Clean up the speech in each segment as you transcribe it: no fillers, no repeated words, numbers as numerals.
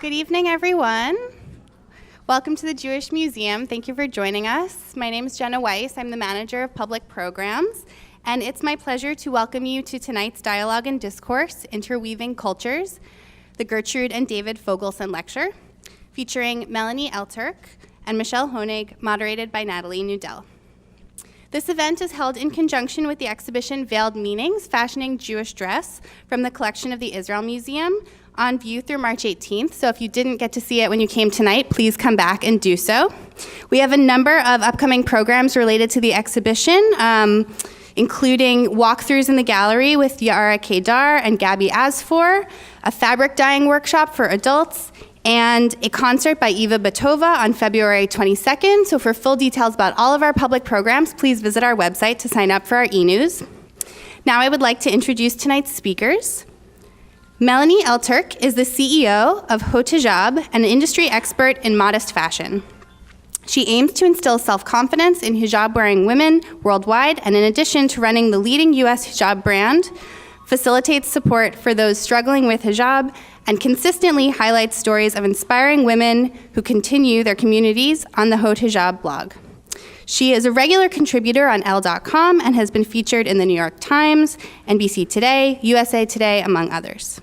Good evening, everyone. Welcome to the Jewish Museum. Thank you for joining us. My name is Jenna Weiss. I'm the manager of public programs, and it's my pleasure to welcome you to tonight's Dialogue and Discourse, Interweaving Cultures, the Gertrude and David Fogelson Lecture, featuring Melanie Elturk and Michelle Honig, moderated by Natalie Nudell. This event is held in conjunction with the exhibition Veiled Meanings, Fashioning Jewish Dress from the collection of the Israel Museum, on view through March 18th. So if you didn't get to see it when you came tonight, please come back and do so. We have a number of upcoming programs related to the exhibition, including walkthroughs in the gallery with Yara Kedar and Gabby Asfour, a fabric dyeing workshop for adults, and a concert by Eva Batova on February 22nd. So for full details about all of our public programs, please visit our website to sign up for our e-news. Now I would like to introduce tonight's speakers. Melanie Elturk is the CEO of Haute Hijab and an industry expert in modest fashion. She aims to instill self-confidence in hijab-wearing women worldwide, and in addition to running the leading U.S. hijab brand, facilitates support for those struggling with hijab and consistently highlights stories of inspiring women who continue their communities on the Haute Hijab blog. She is a regular contributor on Elle.com and has been featured in the New York Times, NBC Today, USA Today, among others.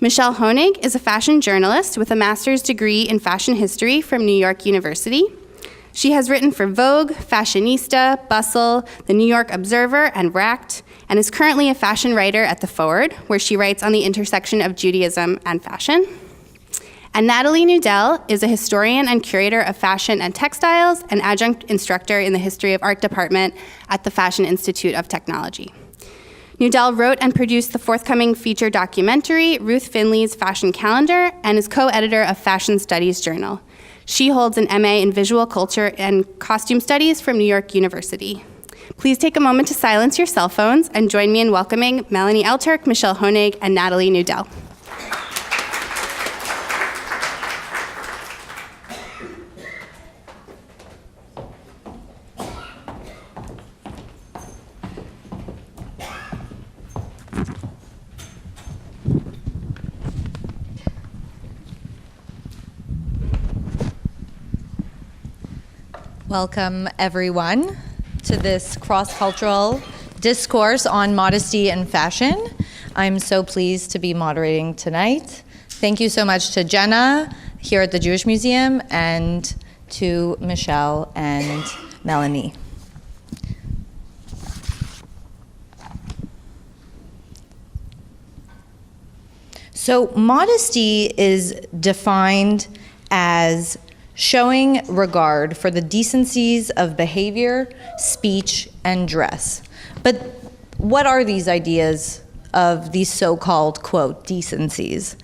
Michelle Honig is a fashion journalist with a master's degree in fashion history from New York University. She has written for Vogue, Fashionista, Bustle, The New York Observer, and Racked, and is currently a fashion writer at The Forward, where she writes on the intersection of Judaism and fashion. And Natalie Nudell is a historian and curator of fashion and textiles, and adjunct instructor in the History of Art department at the Fashion Institute of Technology. Nudell wrote and produced the forthcoming feature documentary, Ruth Finley's Fashion Calendar, and is co-editor of Fashion Studies Journal. She holds an MA in Visual Culture and Costume Studies from New York University. Please take a moment to silence your cell phones and join me in welcoming Melanie Elturk, Michelle Honig, and Natalie Nudell. Welcome, everyone, to this cross-cultural discourse on modesty and fashion. I'm so pleased to be moderating tonight. Thank you so much to Jenna here at the Jewish Museum and to Michelle and Melanie. So modesty is defined as showing regard for the decencies of behavior, speech, and dress. But what are these ideas of these so-called, quote, decencies?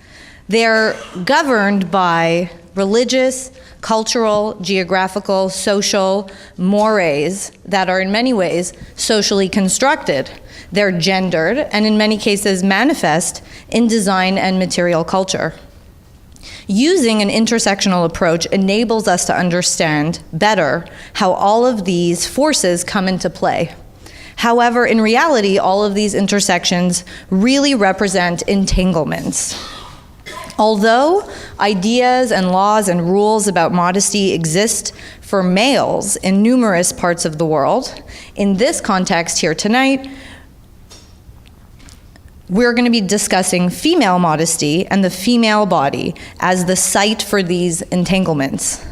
They're governed by religious, cultural, geographical, social mores that are in many ways socially constructed. They're gendered and in many cases manifest in design and material culture. Using an intersectional approach enables us to understand better how all of these forces come into play. However, in reality, all of these intersections really represent entanglements. Although ideas and laws and rules about modesty exist for males in numerous parts of the world, in this context here tonight, we're going to be discussing female modesty and the female body as the site for these entanglements.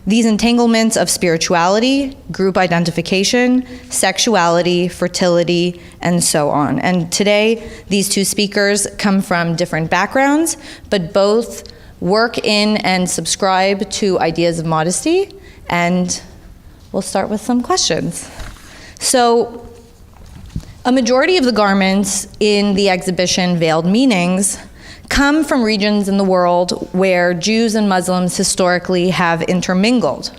These entanglements of spirituality, group identification, sexuality, fertility, and so on. And today, these two speakers come from different backgrounds, but both work in and subscribe to ideas of modesty. And we'll start with some questions. So, a majority of the garments in the exhibition Veiled Meanings come from regions in the world where Jews and Muslims historically have intermingled.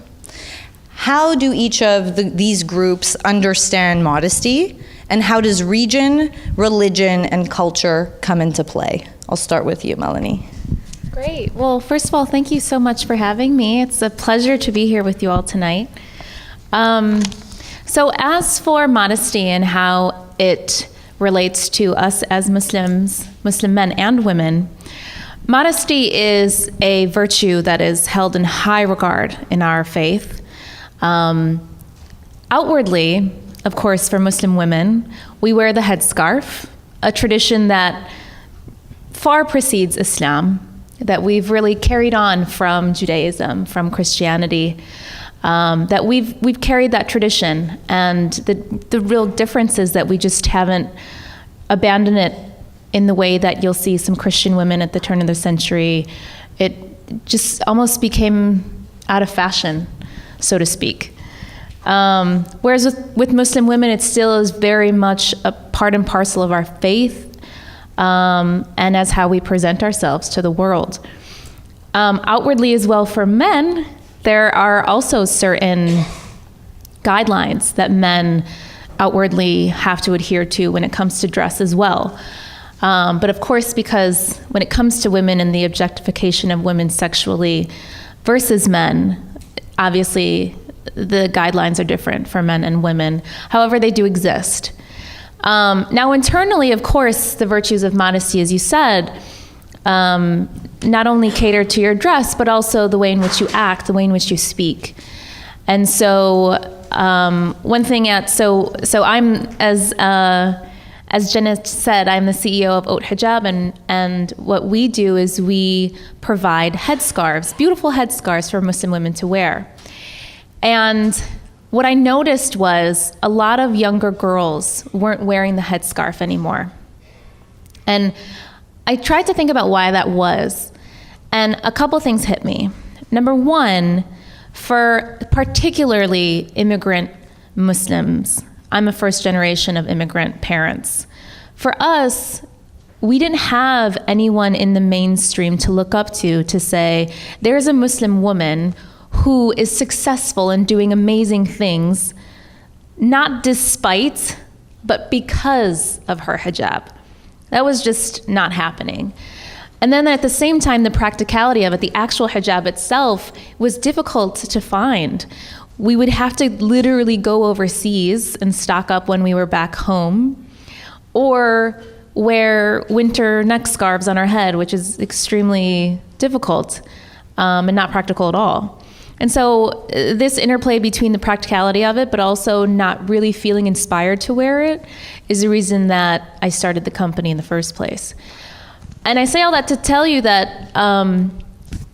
How do each of these groups understand modesty, and how does region, religion, and culture come into play? I'll start with you, Melanie. Great. Well, first of all, thank you so much for having me. It's a pleasure to be here with you all tonight. So as for modesty and how it relates to us as Muslims, Muslim men and women, Modesty is a virtue that is held in high regard in our faith. Outwardly, of course, for Muslim women, we wear the headscarf, a tradition that far precedes Islam, that we've really carried on from Judaism, from Christianity, that we've carried that tradition, and the real difference is that we just haven't abandoned it in the way that you'll see some Christian women at the turn of the century. It just almost became out of fashion, so to speak. Whereas with Muslim women, it still is very much a part and parcel of our faith, and as how we present ourselves to the world. Outwardly as well for men, there are also certain guidelines that men outwardly have to adhere to when it comes to dress as well. But of course, because when it comes to women and the objectification of women sexually versus men, obviously the guidelines are different for men and women. However, they do exist. Now, internally, of course, the virtues of modesty, as you said, not only cater to your dress, but also the way in which you act, the way in which you speak. And so, one thing so I'm, as Jenna said, I'm the CEO of Haute Hijab, and what we do is we provide headscarves, beautiful headscarves for Muslim women to wear. And what I noticed was a lot of younger girls weren't wearing the headscarf anymore. And I tried to think about why that was. And a couple things hit me. Number one, for particularly immigrant Muslims, I'm a first generation of immigrant parents. For us, we didn't have anyone in the mainstream to look up to say, there's a Muslim woman who is successful and doing amazing things, not despite, but because of her hijab. That was just not happening. And then at the same time, the practicality of it, the actual hijab itself, was difficult to find. We would have to literally go overseas and stock up when we were back home, or wear winter neck scarves on our head, which is extremely difficult and not practical at all. And so this interplay between the practicality of it, but also not really feeling inspired to wear it, is the reason that I started the company in the first place. And I say all that to tell you that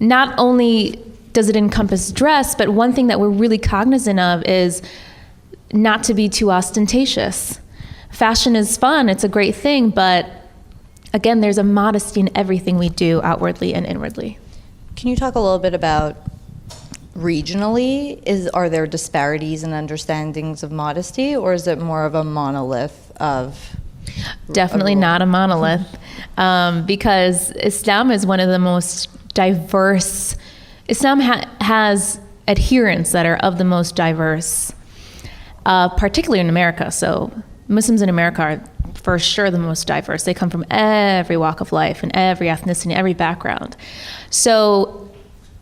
not only does it encompass dress, but one thing that we're really cognizant of is not to be too ostentatious. Fashion is fun, it's a great thing, but again, there's a modesty in everything we do outwardly and inwardly. Can you talk a little bit about regionally? Are there disparities in understandings of modesty, or is it more of a monolith of... Definitely not a monolith, because Islam is one of the most diverse. Islam has adherents that are of the most diverse, particularly in America. So Muslims in America are for sure the most diverse. They come from every walk of life and every ethnicity, every background. So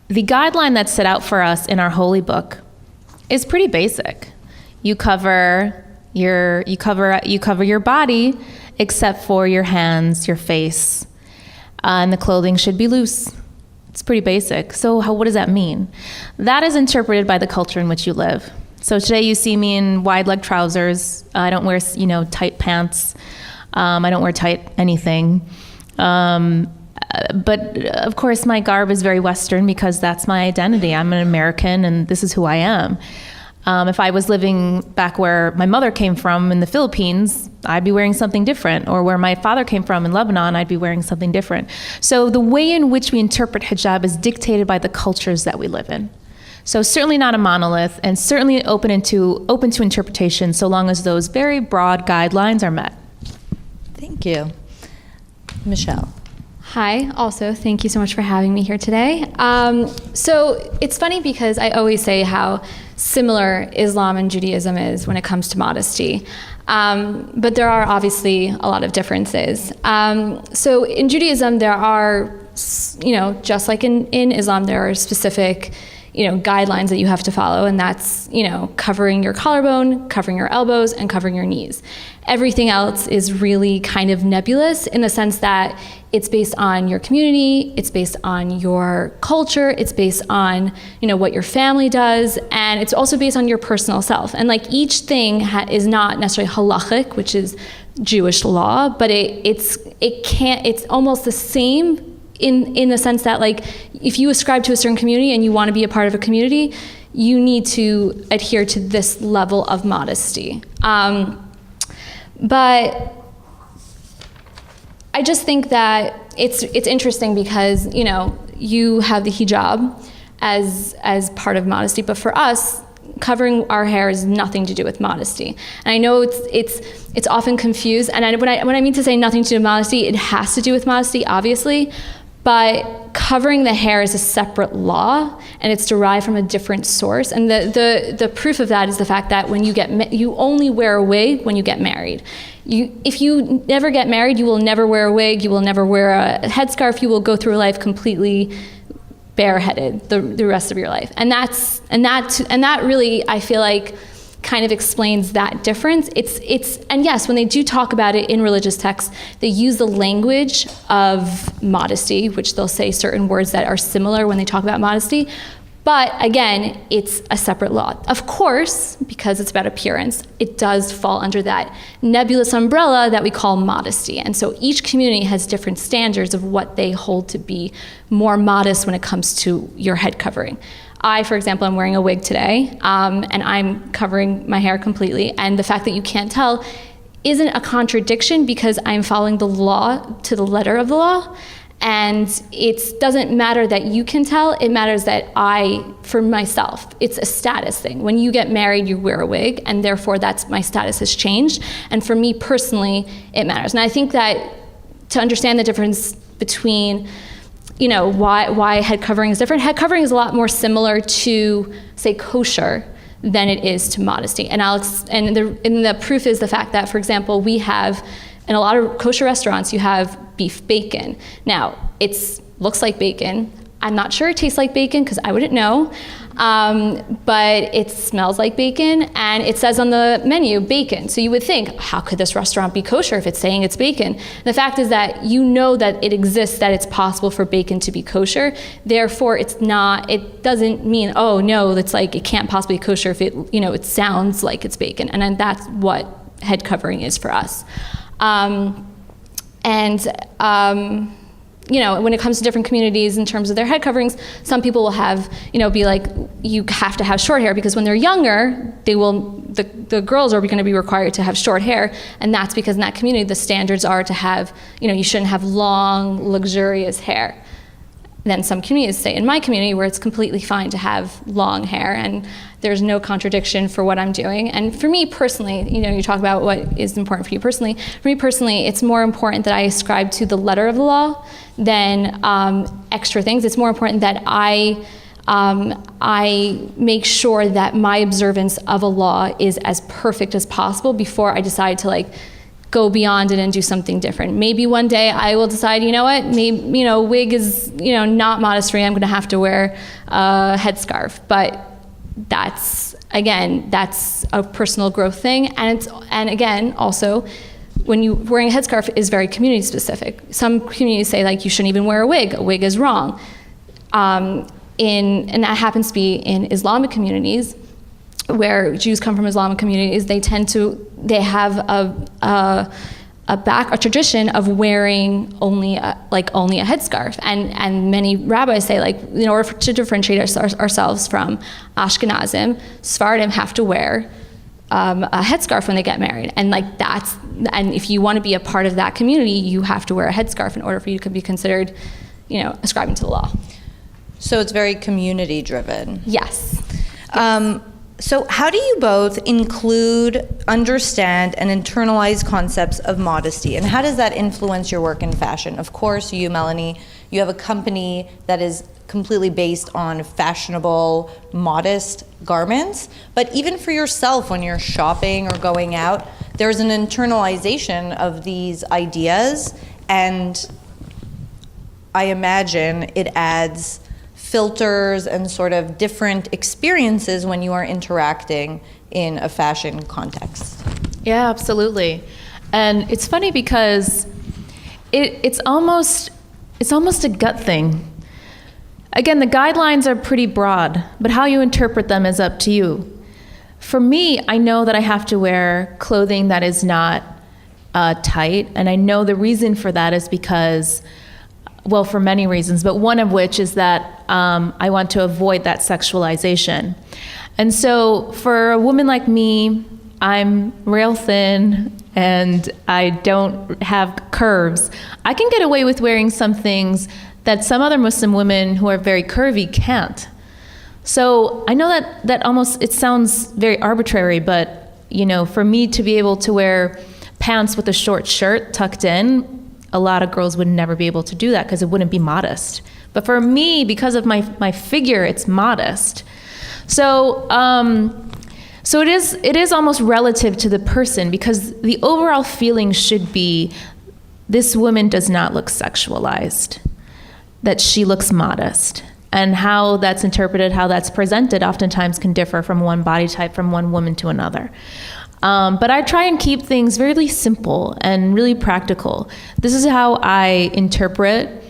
the guideline that's set out for us in our holy book is pretty basic. You cover your body except for your hands, your face, and the clothing should be loose. It's pretty basic. So what does that mean? That is interpreted by the culture in which you live. So today you see me in wide leg trousers. I don't wear, tight pants. I don't wear tight anything. But of course my garb is very Western because that's my identity. I'm an American and this is who I am. If I was living back where my mother came from in the Philippines, I'd be wearing something different. Or where my father came from in Lebanon, I'd be wearing something different. So the way in which we interpret hijab is dictated by the cultures that we live in. So certainly not a monolith, and certainly open to interpretation so long as those very broad guidelines are met. Thank you. Michelle. Hi, also, thank you so much for having me here today. So it's funny because I always say how similar Islam and Judaism is when it comes to modesty. But there are obviously a lot of differences. So in Judaism, there are, just like in Islam, there are specific, guidelines that you have to follow, and that's, covering your collarbone, covering your elbows, and covering your knees. Everything else is really kind of nebulous in the sense that it's based on your community, it's based on your culture, it's based on, what your family does, and it's also based on your personal self. And like each thing is not necessarily halachic, which is Jewish law, but it's almost the same in the sense that, like, if you ascribe to a certain community and you want to be a part of a community, you need to adhere to this level of modesty. But I just think that it's interesting because, you have the hijab as part of modesty, but for us, covering our hair has nothing to do with modesty. And I know it's often confused, and when I mean to say nothing to do with modesty, it has to do with modesty, obviously, but covering the hair is a separate law, and it's derived from a different source. And the proof of that is the fact that when you only wear a wig when you get married. If you never get married, you will never wear a wig, you will never wear a headscarf, you will go through life completely bareheaded the rest of your life. And that really, I feel like, kind of explains that difference. And yes, when they do talk about it in religious texts, they use the language of modesty, which they'll say certain words that are similar when they talk about modesty. But again, it's a separate law. Of course, because it's about appearance, it does fall under that nebulous umbrella that we call modesty. And so each community has different standards of what they hold to be more modest when it comes to your head covering. I, for example, am wearing a wig today, and I'm covering my hair completely. And the fact that you can't tell isn't a contradiction because I'm following the law to the letter of the law. And it doesn't matter that you can tell, it matters that for myself, it's a status thing. When you get married, you wear a wig, and therefore my status has changed. And for me personally, it matters. And I think that to understand the difference between why head covering is different. Head covering is a lot more similar to, say, kosher than it is to modesty. And the proof is the fact that, for example, we have, in a lot of kosher restaurants, you have beef bacon. Now, it looks like bacon. I'm not sure it tastes like bacon because I wouldn't know, but it smells like bacon, and it says on the menu, bacon. So you would think, how could this restaurant be kosher if it's saying it's bacon? The fact is that that it exists, that it's possible for bacon to be kosher. Therefore, it doesn't mean, oh no, it's like it can't possibly be kosher if it sounds like it's bacon. And then that's what head covering is for us. When it comes to different communities in terms of their head coverings, some people will have, be like, you have to have short hair because when they're younger, the girls are going to be required to have short hair, and that's because in that community the standards are to have, you shouldn't have long, luxurious hair. Then some communities, say in my community, where it's completely fine to have long hair, and there's no contradiction for what I'm doing. And for me personally, you talk about what is important for you personally. For me personally, it's more important that I ascribe to the letter of the law than extra things. It's more important that I make sure that my observance of a law is as perfect as possible before I decide to go beyond it and do something different. Maybe one day I will decide, maybe, wig is, not modest for me. I'm going to have to wear a headscarf. But that's a personal growth thing. And again, also, when you wearing a headscarf is very community specific. Some communities say you shouldn't even wear a wig. A wig is wrong. And that happens to be in Islamic communities, where Jews come from Islamic communities. They have a tradition of wearing only a headscarf, and many rabbis say in order to differentiate ourselves from Ashkenazim, Sephardim have to wear a headscarf when they get married, and if you want to be a part of that community, you have to wear a headscarf in order for you to be considered, ascribing to the law. So it's very community driven. Yes. So how do you both include, understand, and internalize concepts of modesty? And how does that influence your work in fashion? Of course, you, Melanie, you have a company that is completely based on fashionable, modest garments. But even for yourself, when you're shopping or going out, there's an internalization of these ideas. And I imagine it adds filters and sort of different experiences when you are interacting in a fashion context. Yeah, absolutely. And it's funny because it's almost a gut thing. Again, the guidelines are pretty broad, but how you interpret them is up to you. For me, I know that I have to wear clothing that is not tight, and I know the reason for that is because, well, for many reasons, but one of which is that I want to avoid that sexualization. And so for a woman like me, I'm rail thin and I don't have curves. I can get away with wearing some things that some other Muslim women who are very curvy can't. So I know that almost, it sounds very arbitrary, but for me to be able to wear pants with a short shirt tucked in, a lot of girls would never be able to do that because it wouldn't be modest. But for me, because of my figure, it's modest. So it is almost relative to the person, because the overall feeling should be, this woman does not look sexualized, that she looks modest. And how that's interpreted, how that's presented, oftentimes can differ from one body type, from one woman to another. But I try and keep things really simple and really practical. This is how I interpret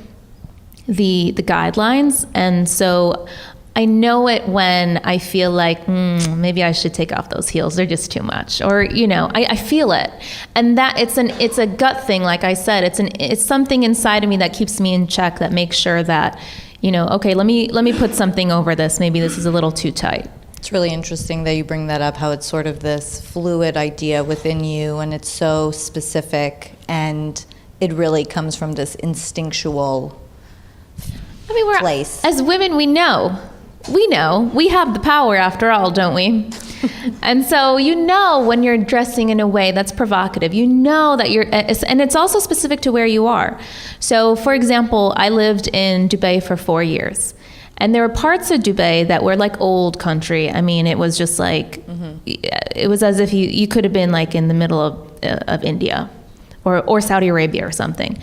the guidelines. And so I know it when I feel like, maybe I should take off those heels. They're just too much. Or, I feel it. And that it's a gut thing, like I said. It's something inside of me that keeps me in check, that makes sure that, okay, let me put something over this. Maybe this is a little too tight. It's really interesting that you bring that up, how it's sort of this fluid idea within you, and it's so specific, and it really comes from this instinctual place. As women, we know we have the power after all, don't we? And so when you're dressing in a way that's provocative, that and it's also specific to where you are. So for example, I lived in Dubai for 4 years, and there were parts of Dubai that were like old country. I mean, it was just like, it was as if you could have been like in the middle of India or Saudi Arabia or something.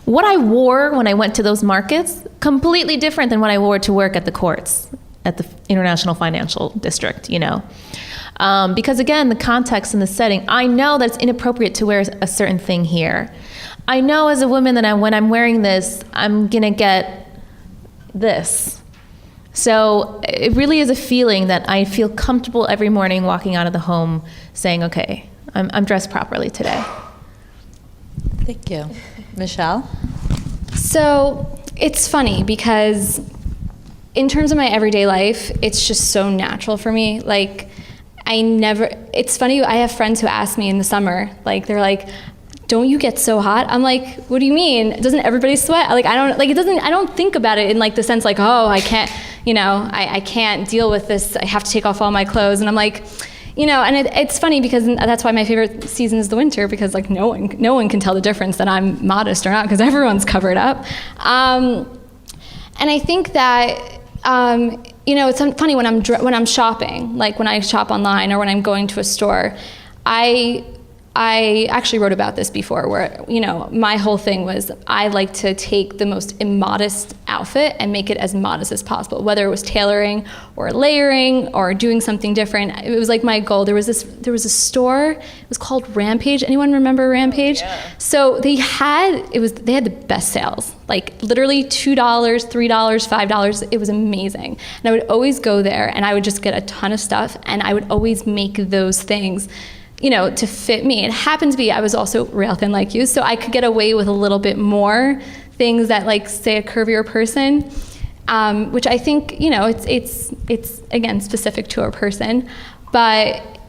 What I wore when I went to those markets, completely different than what I wore to work at the courts, at the International Financial District, because again, the context and the setting, I know that it's inappropriate to wear a certain thing here. I know as a woman that when I'm wearing this, I'm gonna get this. So it really is a feeling that I feel comfortable every morning walking out of the home saying, okay, I'm dressed properly today. Thank you. Michelle? So it's funny because in terms of my everyday life, it's just so natural for me. Like, it's funny, I have friends who ask me in the summer, like, they're like, don't you get so hot? I'm like, what do you mean? Doesn't everybody sweat? Like, I don't think about it in like the sense like, oh, I can't, I can't deal with this. I have to take off all my clothes. And I'm like, and it's funny because that's why my favorite season is the winter, because like no one can tell the difference that I'm modest or not, because everyone's covered up. And I think that, it's funny when I'm shopping, like when I shop online or when I'm going to a store, I actually wrote about this before, where, my whole thing was I like to take the most immodest outfit and make it as modest as possible, whether it was tailoring or layering or doing something different. It was like my goal. There was a store, it was called Rampage. Anyone remember Rampage? Yeah. So they had the best sales, like literally $2, $3, $5. It was amazing. And I would always go there and I would just get a ton of stuff, and I would always make those things to fit me. It happened to be I was also rail thin like you, so I could get away with a little bit more things that, like, say, a curvier person, which I think, it's again specific to a person, but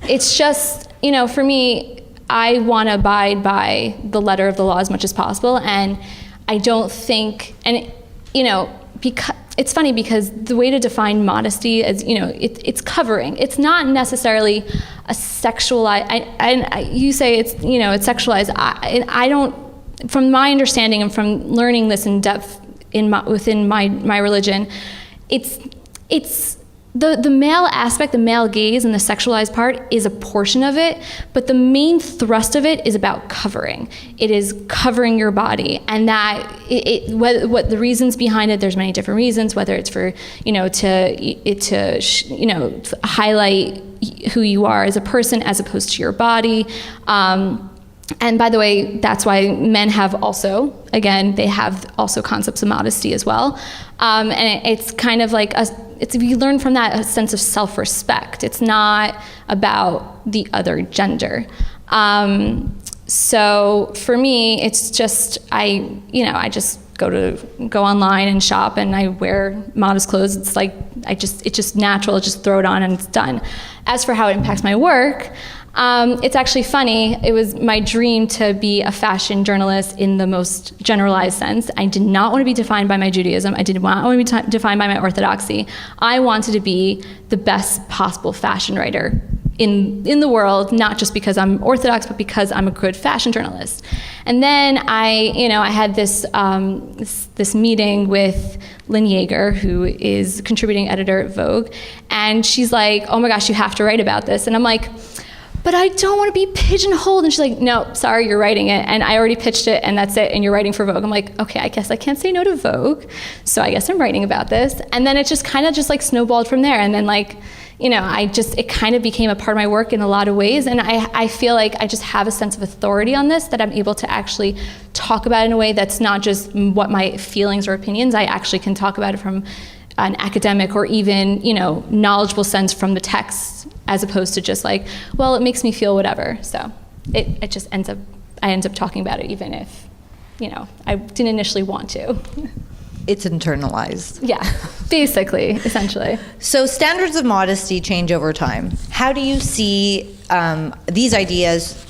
it's just, for me, I want to abide by the letter of the law as much as possible, and I don't think, and because it's funny because the way to define modesty is, it's covering. It's not necessarily a sexualized, you say it's, it's sexualized. I don't, from my understanding and from learning this in depth within my religion, it's the male aspect, the male gaze and the sexualized part is a portion of it, but the main thrust of it is about covering. It is covering your body, and that what the reasons behind it, there's many different reasons, whether it's for, to highlight who you are as a person as opposed to your body. And by the way, that's why men have also, again, they have also concepts of modesty as well. And it's kind of like, you learn from that a sense of self-respect. It's not about the other gender. So for me, it's just, I just go online and shop, and I wear modest clothes. It's like, it's just natural, just throw it on and it's done. As for how it impacts my work, it's actually funny. It was my dream to be a fashion journalist in the most generalized sense. I did not want to be defined by my Judaism. I did not want to be defined by my orthodoxy. I wanted to be the best possible fashion writer in the world, not just because I'm Orthodox, but because I'm a good fashion journalist. And then I had this meeting with Lynn Yeager, who is contributing editor at Vogue, and she's like, "Oh my gosh, you have to write about this." And I'm like, "But I don't want to be pigeonholed." And she's like, "No, sorry, you're writing it. And I already pitched it, and that's it, and you're writing for Vogue." I'm like, "Okay, I guess I can't say no to Vogue. So I guess I'm writing about this." And then it just kind of just like snowballed from there. And then it kind of became a part of my work in a lot of ways. And I feel like I just have a sense of authority on this, that I'm able to actually talk about it in a way that's not just what my feelings or opinions. I actually can talk about it from an academic or even, knowledgeable sense from the text, as opposed to just like, well, it makes me feel whatever. So it just I end up talking about it even if, I didn't initially want to. It's internalized. Yeah, basically, essentially. So standards of modesty change over time. How do you see these ideas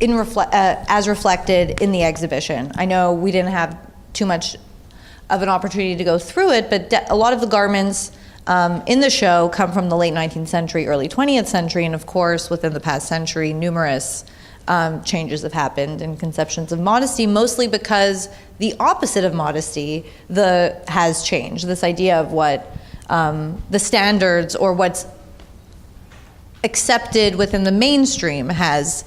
as reflected in the exhibition? I know we didn't have too much of an opportunity to go through it, but a lot of the garments in the show come from the late 19th century, early 20th century, and of course, within the past century, numerous changes have happened in conceptions of modesty, mostly because the opposite of modesty has changed. This idea of what the standards or what's accepted within the mainstream has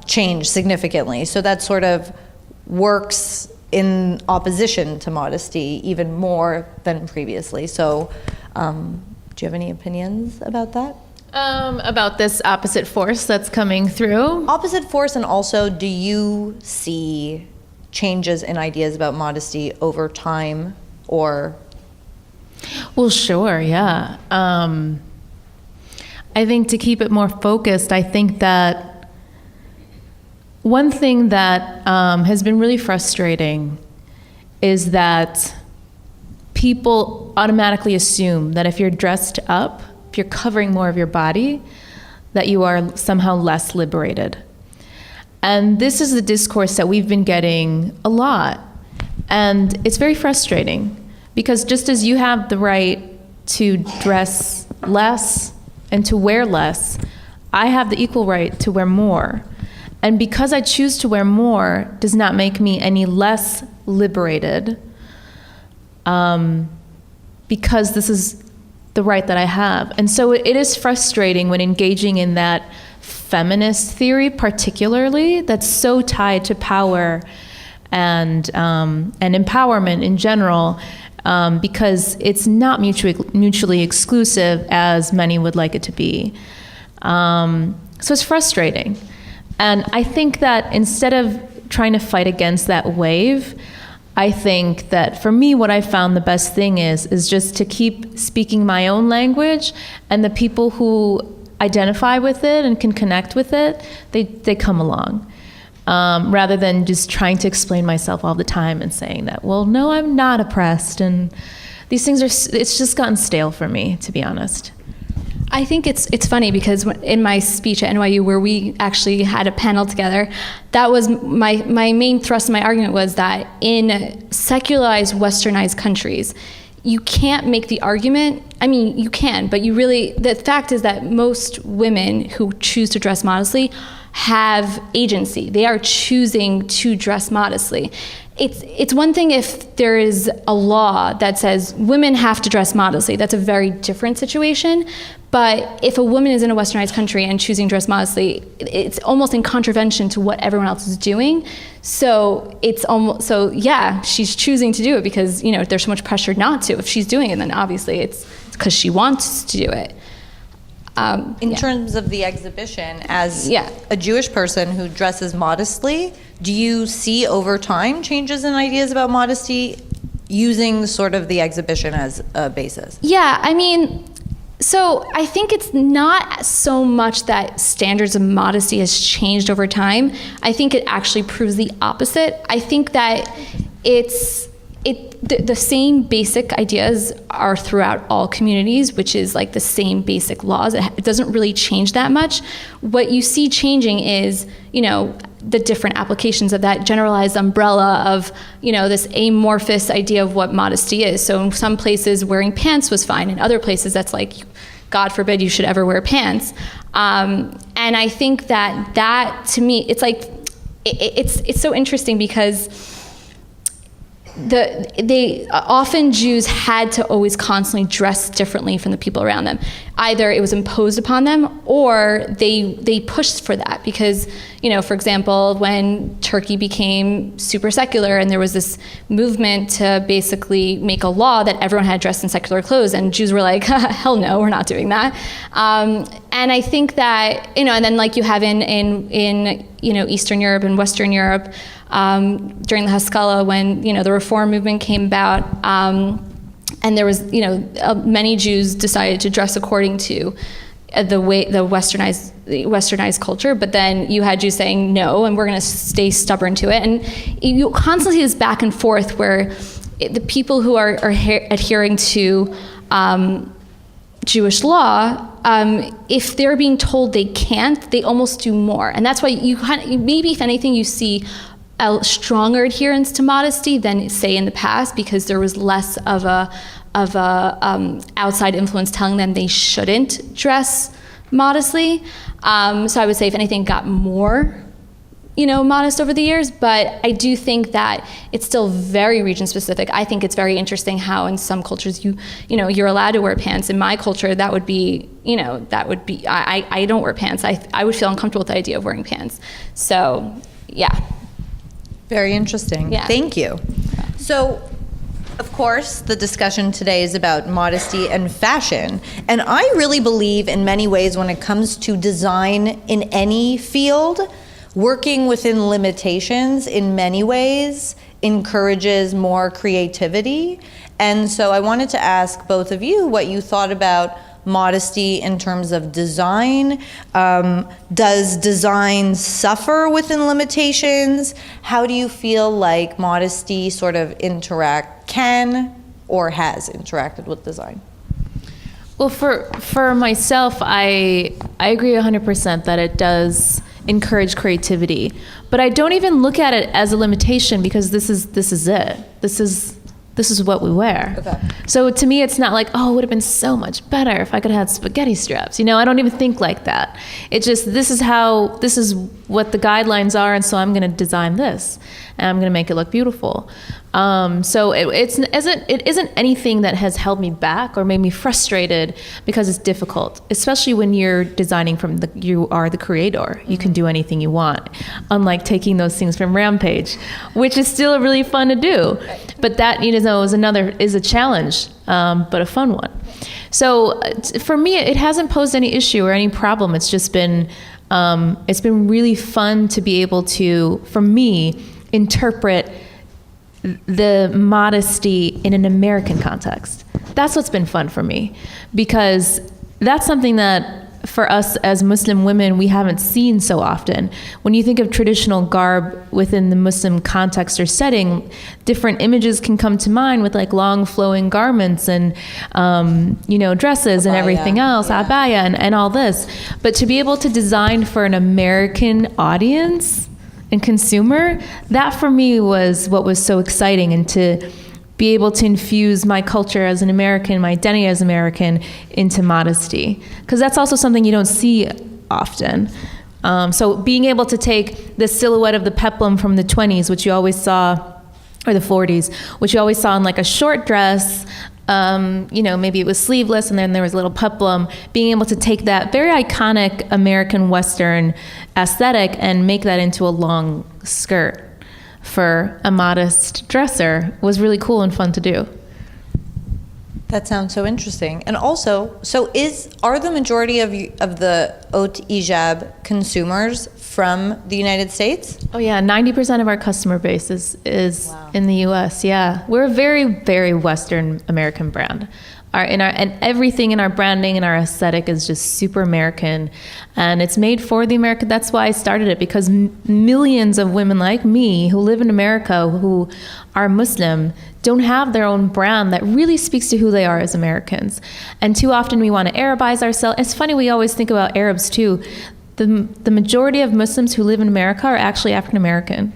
changed significantly. So that sort of works in opposition to modesty even more than previously. So do you have any opinions about that? About this opposite force that's coming through? Opposite force, and also, do you see changes in ideas about modesty over time, or? Well, sure, yeah. I think to keep it more focused, I think that one thing that has been really frustrating is that people automatically assume that if you're dressed up, if you're covering more of your body, that you are somehow less liberated. And this is the discourse that we've been getting a lot. And it's very frustrating, because just as you have the right to dress less and to wear less, I have the equal right to wear more. And because I choose to wear more does not make me any less liberated, because this is the right that I have. And so it is frustrating when engaging in that feminist theory, particularly, that's so tied to power and empowerment in general, because it's not mutually exclusive as many would like it to be. So it's frustrating. And I think that instead of trying to fight against that wave, I think that for me, what I found the best thing is just to keep speaking my own language, and the people who identify with it and can connect with it, they come along. Rather than just trying to explain myself all the time and saying that, well, no, I'm not oppressed. And these things it's just gotten stale for me, to be honest. I think it's funny because in my speech at NYU, where we actually had a panel together, that was my main thrust of my argument was that in secularized, westernized countries, you can't make the argument. I mean, you can, but the fact is that most women who choose to dress modestly have agency. They are choosing to dress modestly. It's one thing if there is a law that says women have to dress modestly. That's a very different situation. But if a woman is in a westernized country and choosing to dress modestly, it's almost in contravention to what everyone else is doing. So she's choosing to do it because, there's so much pressure not to. If she's doing it, then obviously it's because she wants to do it. In terms of the exhibition, as Yeah. a Jewish person who dresses modestly, do you see over time changes in ideas about modesty using sort of the exhibition as a basis? Yeah, so I think it's not so much that standards of modesty has changed over time. I think it actually proves the opposite. I think that the same basic ideas are throughout all communities, which is like the same basic laws. It doesn't really change that much. What you see changing is, the different applications of that generalized umbrella of, this amorphous idea of what modesty is. So in some places wearing pants was fine. In other places that's like, God forbid you should ever wear pants. And I think that to me, it's like, it's so interesting because often Jews had to always constantly dress differently from the people around them. Either it was imposed upon them or they pushed for that because, for example, when Turkey became super secular and there was this movement to basically make a law that everyone had dressed in secular clothes, and Jews were like, hell no, we're not doing that. And I think that, and then like you have in Eastern Europe and Western Europe, during the Haskalah when, the Reform movement came about, and there was, many Jews decided to dress according to the westernized culture, but then you had Jews saying no, and we're going to stay stubborn to it. And you constantly see this back and forth where the people who are adhering to Jewish law, if they're being told they can't, they almost do more. And that's why maybe if anything you see a stronger adherence to modesty than say in the past, because there was less of a outside influence telling them they shouldn't dress modestly. So I would say if anything got more, modest over the years, but I do think that it's still very region specific. I think it's very interesting how in some cultures you're allowed to wear pants. In my culture, that would be, I don't wear pants. I would feel uncomfortable with the idea of wearing pants. So, yeah. Very interesting. Yeah. Thank you. So, of course, the discussion today is about modesty and fashion. And I really believe in many ways when it comes to design in any field, working within limitations in many ways encourages more creativity. And so I wanted to ask both of you what you thought about modesty in terms of design. Does design suffer within limitations? How do you feel like modesty sort of can or has interacted with design? Well, for myself, I agree 100% that it does encourage creativity, but I don't even look at it as a limitation because this is it. This is what we wear. Okay. So to me, it's not like, oh, it would have been so much better if I could have had spaghetti straps. I don't even think like that. It's just, this is what the guidelines are, and so I'm going to design this, and I'm going to make it look beautiful. So it isn't anything that has held me back or made me frustrated because it's difficult, especially when you're designing you are the creator. You can do anything you want, unlike taking those things from Rampage, which is still really fun to do. But that, is a challenge, but a fun one. So for me, it hasn't posed any issue or any problem. It's just been, it's been really fun to be able to, for me, interpret the modesty in an American context. That's what's been fun for me, because that's something that for us as Muslim women, we haven't seen so often. When you think of traditional garb within the Muslim context or setting, different images can come to mind with like long flowing garments and, dresses and everything else, abaya and all this. But to be able to design for an American audience and consumer, that for me was what was so exciting, and to be able to infuse my culture as an American, my identity as American, into modesty. Because that's also something you don't see often. So being able to take the silhouette of the peplum from the 20s, which you always saw, or the 40s, which you always saw in like a short dress, maybe it was sleeveless and then there was a little peplum, being able to take that very iconic American Western aesthetic and make that into a long skirt for a modest dresser was really cool and fun to do. That sounds so interesting. And also, are the majority of the Haute Hijab consumers from the United States? Oh yeah, 90% of our customer base is Wow. in the U.S. Yeah, we're a very, very Western American brand. And everything in our branding and our aesthetic is just super American, and it's made for the American. That's why I started it, because millions of women like me who live in America, who are Muslim, don't have their own brand that really speaks to who they are as Americans. And too often we want to Arabize ourselves. It's funny, we always think about Arabs too. The majority of Muslims who live in America are actually African American.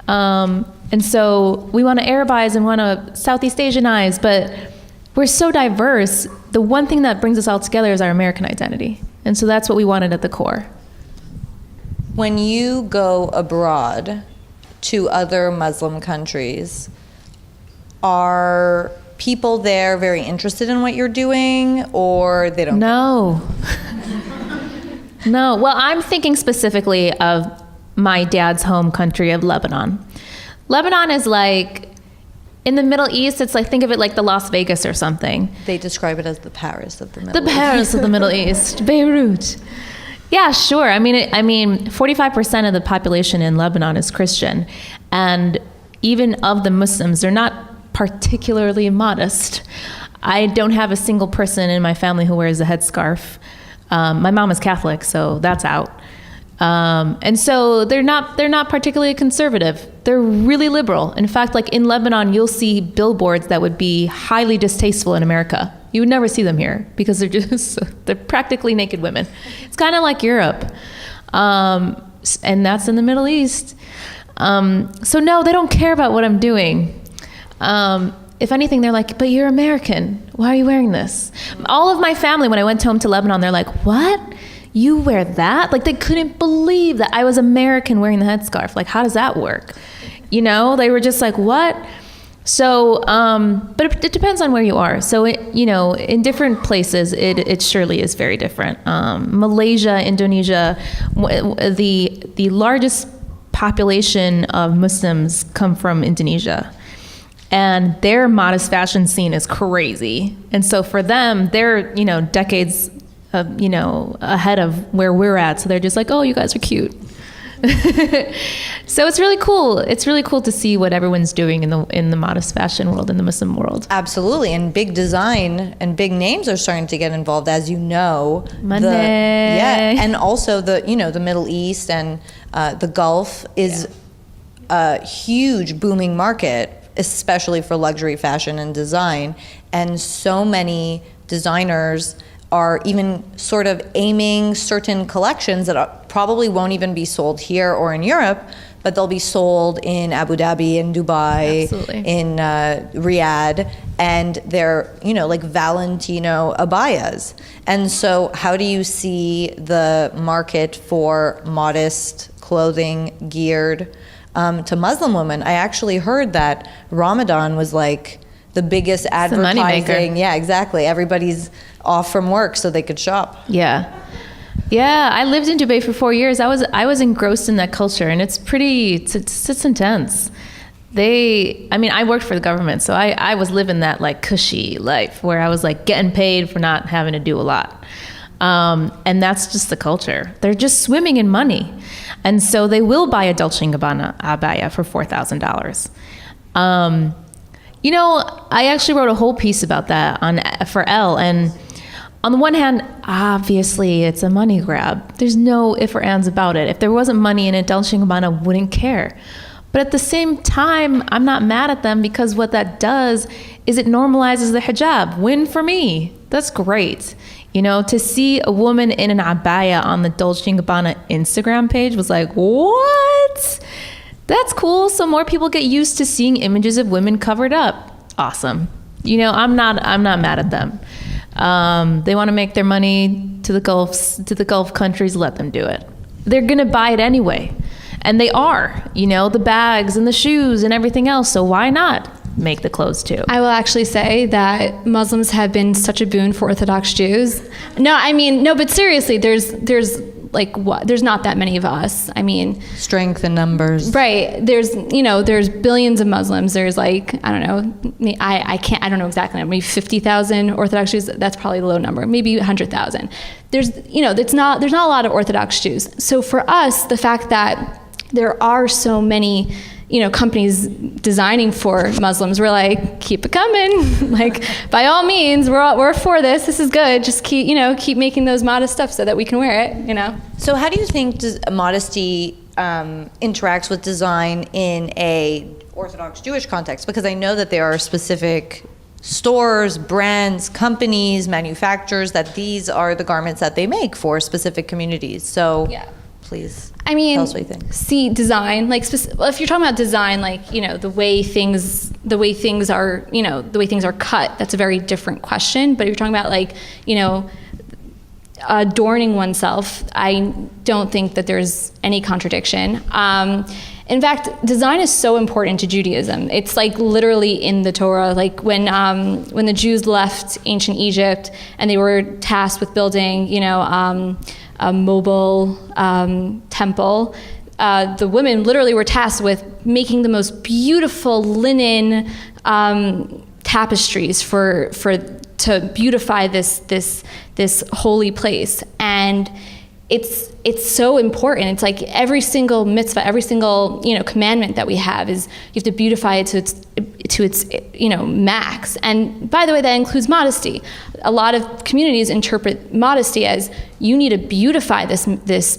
And so we want to Arabize and want to Southeast Asianize, but we're so diverse. The one thing that brings us all together is our American identity. And so that's what we wanted at the core. When you go abroad to other Muslim countries, are people there very interested in what you're doing, or they don't? No. No. Well, I'm thinking specifically of my dad's home country of Lebanon. Lebanon is like, in the Middle East, it's like, think of it like the Las Vegas or something. They describe it as the Paris of the Middle East. The Paris of the Middle East, Beirut. Yeah, sure. I mean, 45% of the population in Lebanon is Christian, and even of the Muslims, they're not particularly modest. I don't have a single person in my family who wears a headscarf. My mom is Catholic, so that's out. And so they're not particularly conservative. They're really liberal. In fact, like in Lebanon, you'll see billboards that would be highly distasteful in America. You would never see them here because they're practically naked women. It's kind of like Europe. And that's in the Middle East. So no, they don't care about what I'm doing. If anything, they're like, but you're American. Why are you wearing this? All of my family, when I went home to Lebanon, they're like, what? You wear that? Like, they couldn't believe that I was American wearing the headscarf. Like, how does that work? You know, they were just like, what? So, but it depends on where you are. So, in different places, it surely is very different. Malaysia, Indonesia, the largest population of Muslims come from Indonesia. And their modest fashion scene is crazy. And so for them, they're, decades ahead of where we're at. So they're just like, oh, you guys are cute. So it's really cool. It's really cool to see what everyone's doing in the modest fashion world, in the Muslim world. Absolutely. And big design and big names are starting to get involved, as you know. Money. And also the Middle East and the Gulf is a huge booming market, especially for luxury fashion and design. And so many designers are even sort of aiming certain collections that probably won't even be sold here or in Europe, but they'll be sold in Abu Dhabi, in Dubai, Absolutely. in Riyadh, and they're, like Valentino abayas. And so how do you see the market for modest clothing geared to Muslim women? I actually heard that Ramadan was like the biggest advertising. Yeah, exactly. Everybody's off from work so they could shop. Yeah. I lived in Dubai for 4 years. I was engrossed in that culture, and it's intense. I worked for the government, so I was living that like cushy life where I was like getting paid for not having to do a lot. And that's just the culture. They're just swimming in money. And so they will buy a Dolce & Gabbana abaya for $4,000. I actually wrote a whole piece about that for Elle, and on the one hand, obviously it's a money grab. There's no ifs or ands about it. If there wasn't money in it, Dolce & Gabbana wouldn't care. But at the same time, I'm not mad at them, because what that does is it normalizes the hijab. Win for me. That's great. To see a woman in an abaya on the Dolce & Gabbana Instagram page was like, what? That's cool. So more people get used to seeing images of women covered up. Awesome. I'm not mad at them. They want to make their money to the Gulf countries. Let them do it. they're gonna buy it anyway. And they are, the bags and the shoes and everything else. So why not make the clothes too? I will actually say that Muslims have been such a boon for Orthodox Jews. No, but seriously, there's not that many of us. Strength in numbers. Right. There's billions of Muslims. There's I don't know exactly, maybe 50,000 Orthodox Jews. That's probably a low number. Maybe 100,000. There's not a lot of Orthodox Jews. So for us, the fact that there are so many companies designing for Muslims, we're like, keep it coming. By all means, we're for this. This is good. Just keep making those modest stuff so that we can wear it. So how do you think modesty interacts with design in a Orthodox Jewish context? Because I know that there are specific stores, brands, companies, manufacturers that these are the garments that they make for specific communities. So please. Tell us what you think. See, design, if you're talking about design, the way things are cut, that's a very different question. But if you're talking about adorning oneself, I don't think that there's any contradiction. In fact, design is so important to Judaism. It's literally in the Torah. When the Jews left ancient Egypt and they were tasked with building, a mobile temple, the women literally were tasked with making the most beautiful linen tapestries to beautify this holy place. And it's so important. It's every single mitzvah, every single commandment that we have is you have to beautify it to its max. And by the way, that includes modesty. A lot of communities interpret modesty as you need to beautify this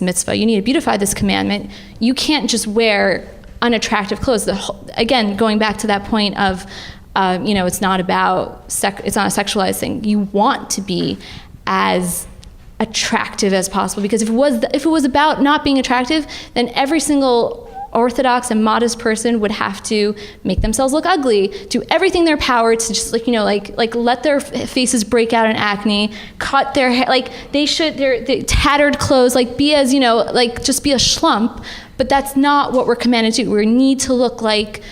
mitzvah. You need to beautify this commandment. You can't just wear unattractive clothes. Again, going back to that point of it's not a sexualized thing. You want to be as attractive as possible, because if it was about not being attractive, then every single Orthodox and modest person would have to make themselves look ugly, do everything in their power to just let their faces break out in acne, cut their hair, their tattered clothes, be as just be a schlump. But that's not what we're commanded to do. We need to look like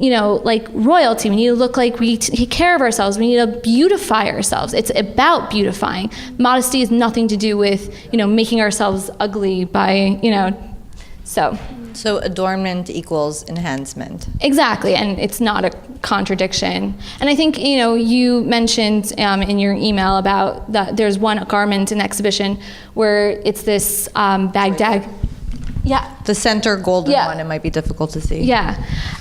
royalty. We need to look like we take care of ourselves. We need to beautify ourselves. It's about beautifying. Modesty has nothing to do with, making ourselves ugly by, So adornment equals enhancement. Exactly, and it's not a contradiction. And I think, you mentioned in your email about that there's one garment in the exhibition where it's this Baghdad. Yeah. The center golden one, it might be difficult to see. Yeah.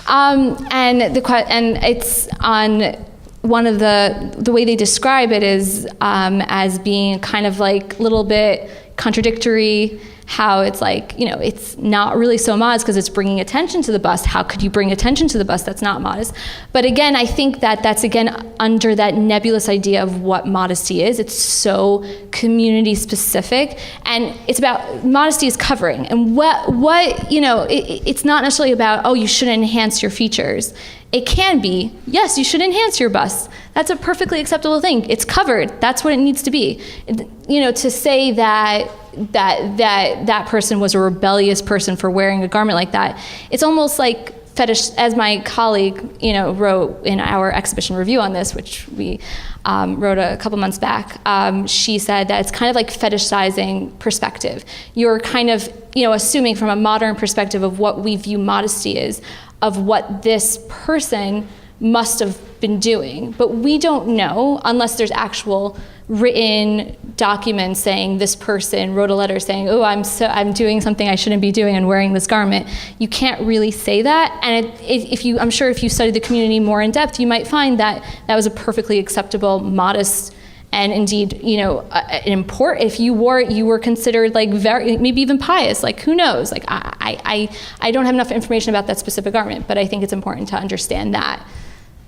And it's on one of the way they describe it is as being kind of a little bit contradictory, how it's it's not really so modest because it's bringing attention to the bust. How could you bring attention to the bust? That's not modest. But again, I think that's again under that nebulous idea of what modesty is. It's so community specific, and it's about modesty is covering. And it's not necessarily about, you should enhance your features. It can be, yes, you should enhance your bust. That's a perfectly acceptable thing. It's covered. That's what it needs to be. To say that person was a rebellious person for wearing a garment like that, it's almost like fetish, as my colleague wrote in our exhibition review on this, which we wrote a couple months back. She said that it's kind of like fetishizing perspective. You're kind of assuming from a modern perspective of what we view modesty is, of what this person must have been doing, but we don't know unless there's actual written documents saying this person wrote a letter saying, I'm doing something I shouldn't be doing and wearing this garment. You can't really say that. And I'm sure if you studied the community more in depth, you might find that was a perfectly acceptable, modest, and indeed, if you wore it, you were considered very, maybe even pious. Who knows? I don't have enough information about that specific garment, but I think it's important to understand that.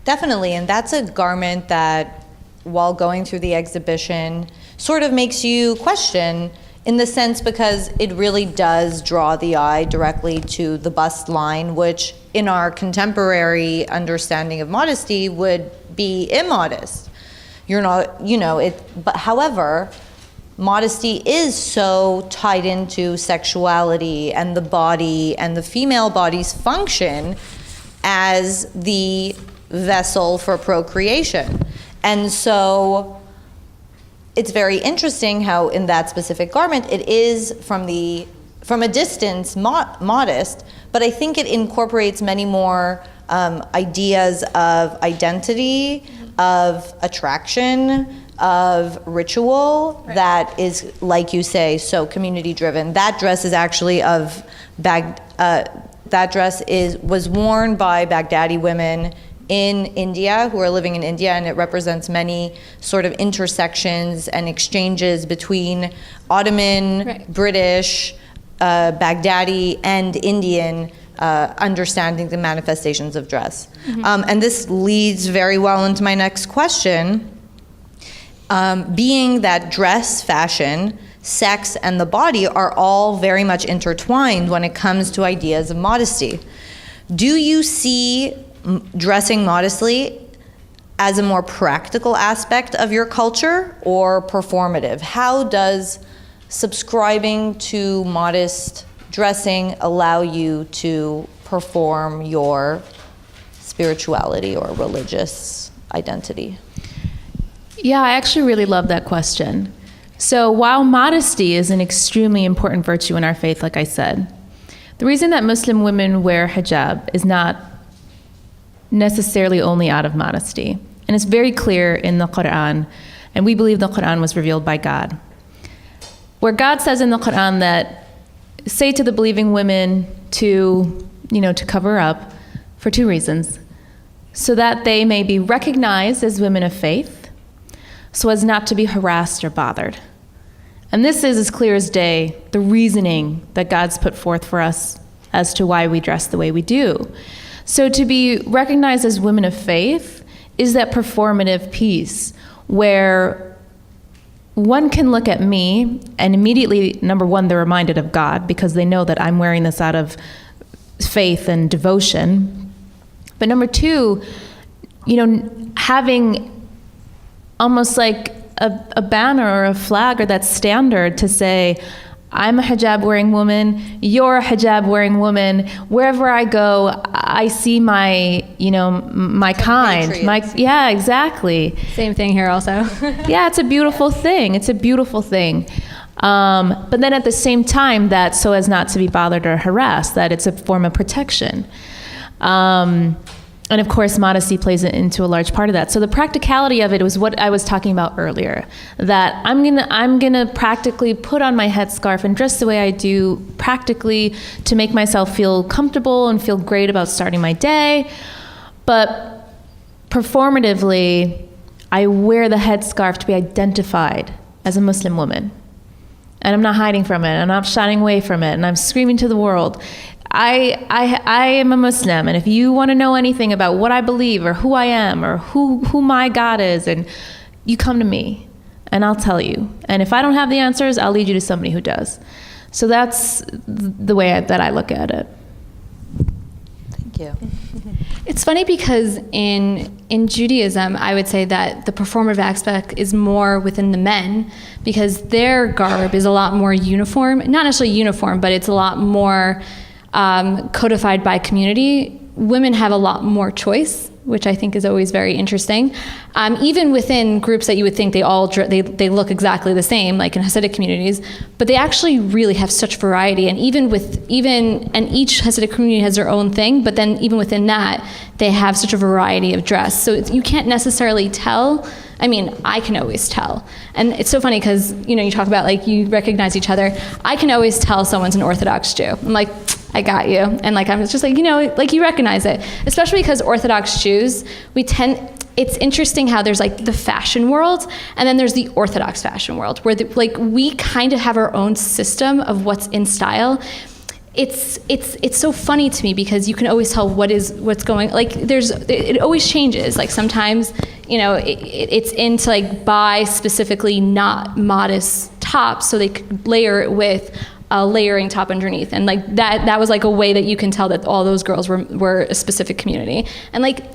Definitely, and that's a garment that, while going through the exhibition, sort of makes you question, in the sense because it really does draw the eye directly to the bust line, which in our contemporary understanding of modesty would be immodest. You're not, but however, modesty is so tied into sexuality and the body and the female body's function as the vessel for procreation. And so it's very interesting how in that specific garment it is from a distance modest, but I think it incorporates many more ideas of identity, of attraction, of ritual, right, that is, like you say, so community driven. That dress is actually was worn by Baghdadi women in India who are living in India, and it represents many sort of intersections and exchanges between Ottoman, right, British, Baghdadi, and Indian understanding the manifestations of dress. Mm-hmm. And this leads very well into my next question. Being that dress, fashion, sex, and the body are all very much intertwined when it comes to ideas of modesty. Do you see dressing modestly as a more practical aspect of your culture or performative? How does subscribing to modest dressing allow you to perform your spirituality or religious identity? Yeah, I actually really love that question. So while modesty is an extremely important virtue in our faith, like I said, the reason that Muslim women wear hijab is not necessarily only out of modesty. And it's very clear in the Quran, and we believe the Quran was revealed by God, where God says in the Quran that say to the believing women to cover up for two reasons: so that they may be recognized as women of faith, so as not to be harassed or bothered. And this is as clear as day, the reasoning that God's put forth for us as to why we dress the way we do. So to be recognized as women of faith is that performative piece where one can look at me and immediately, number one, they're reminded of God because they know that I'm wearing this out of faith and devotion. But number two, having almost like a banner or a flag or that standard to say, I'm a hijab-wearing woman, you're a hijab-wearing woman, wherever I go, I see my kind. Yeah, exactly. Same thing here also. Yeah, it's a beautiful thing. It's a beautiful thing. But then at the same time, that so as not to be bothered or harassed, that it's a form of protection. And of course, modesty plays into a large part of that. So the practicality of it was what I was talking about earlier, that I'm gonna practically put on my headscarf and dress the way I do practically to make myself feel comfortable and feel great about starting my day. But performatively, I wear the headscarf to be identified as a Muslim woman. And I'm not hiding from it, and I'm not shying away from it, and I'm screaming to the world. I am a Muslim, and if you want to know anything about what I believe or who I am or who my God is, and you come to me and I'll tell you. And if I don't have the answers, I'll lead you to somebody who does. So that's the way that I look at it. Thank you. It's funny because in Judaism, I would say that the performative aspect is more within the men because their garb is a lot more uniform. Not necessarily uniform, but it's a lot more codified by community. Women have a lot more choice, which I think is always very interesting. Even within groups that you would think they look exactly the same, like in Hasidic communities, but they actually really have such variety. And and each Hasidic community has their own thing, but then even within that, they have such a variety of dress. So you can't necessarily tell. I mean, I can always tell. And it's so funny because, you talk about like you recognize each other. I can always tell someone's an Orthodox Jew. I'm like, I got you. And like, I'm just like, like you recognize it. Especially because Orthodox Jews, it's interesting how there's like the fashion world and then there's the Orthodox fashion world where we kind of have our own system of what's in style. It's so funny to me because you can always tell what's going, like it always changes. Like sometimes, it's into like buy specifically not modest tops so they could layer it with a layering top underneath. And like that was like a way that you can tell that all those girls were a specific community. And like,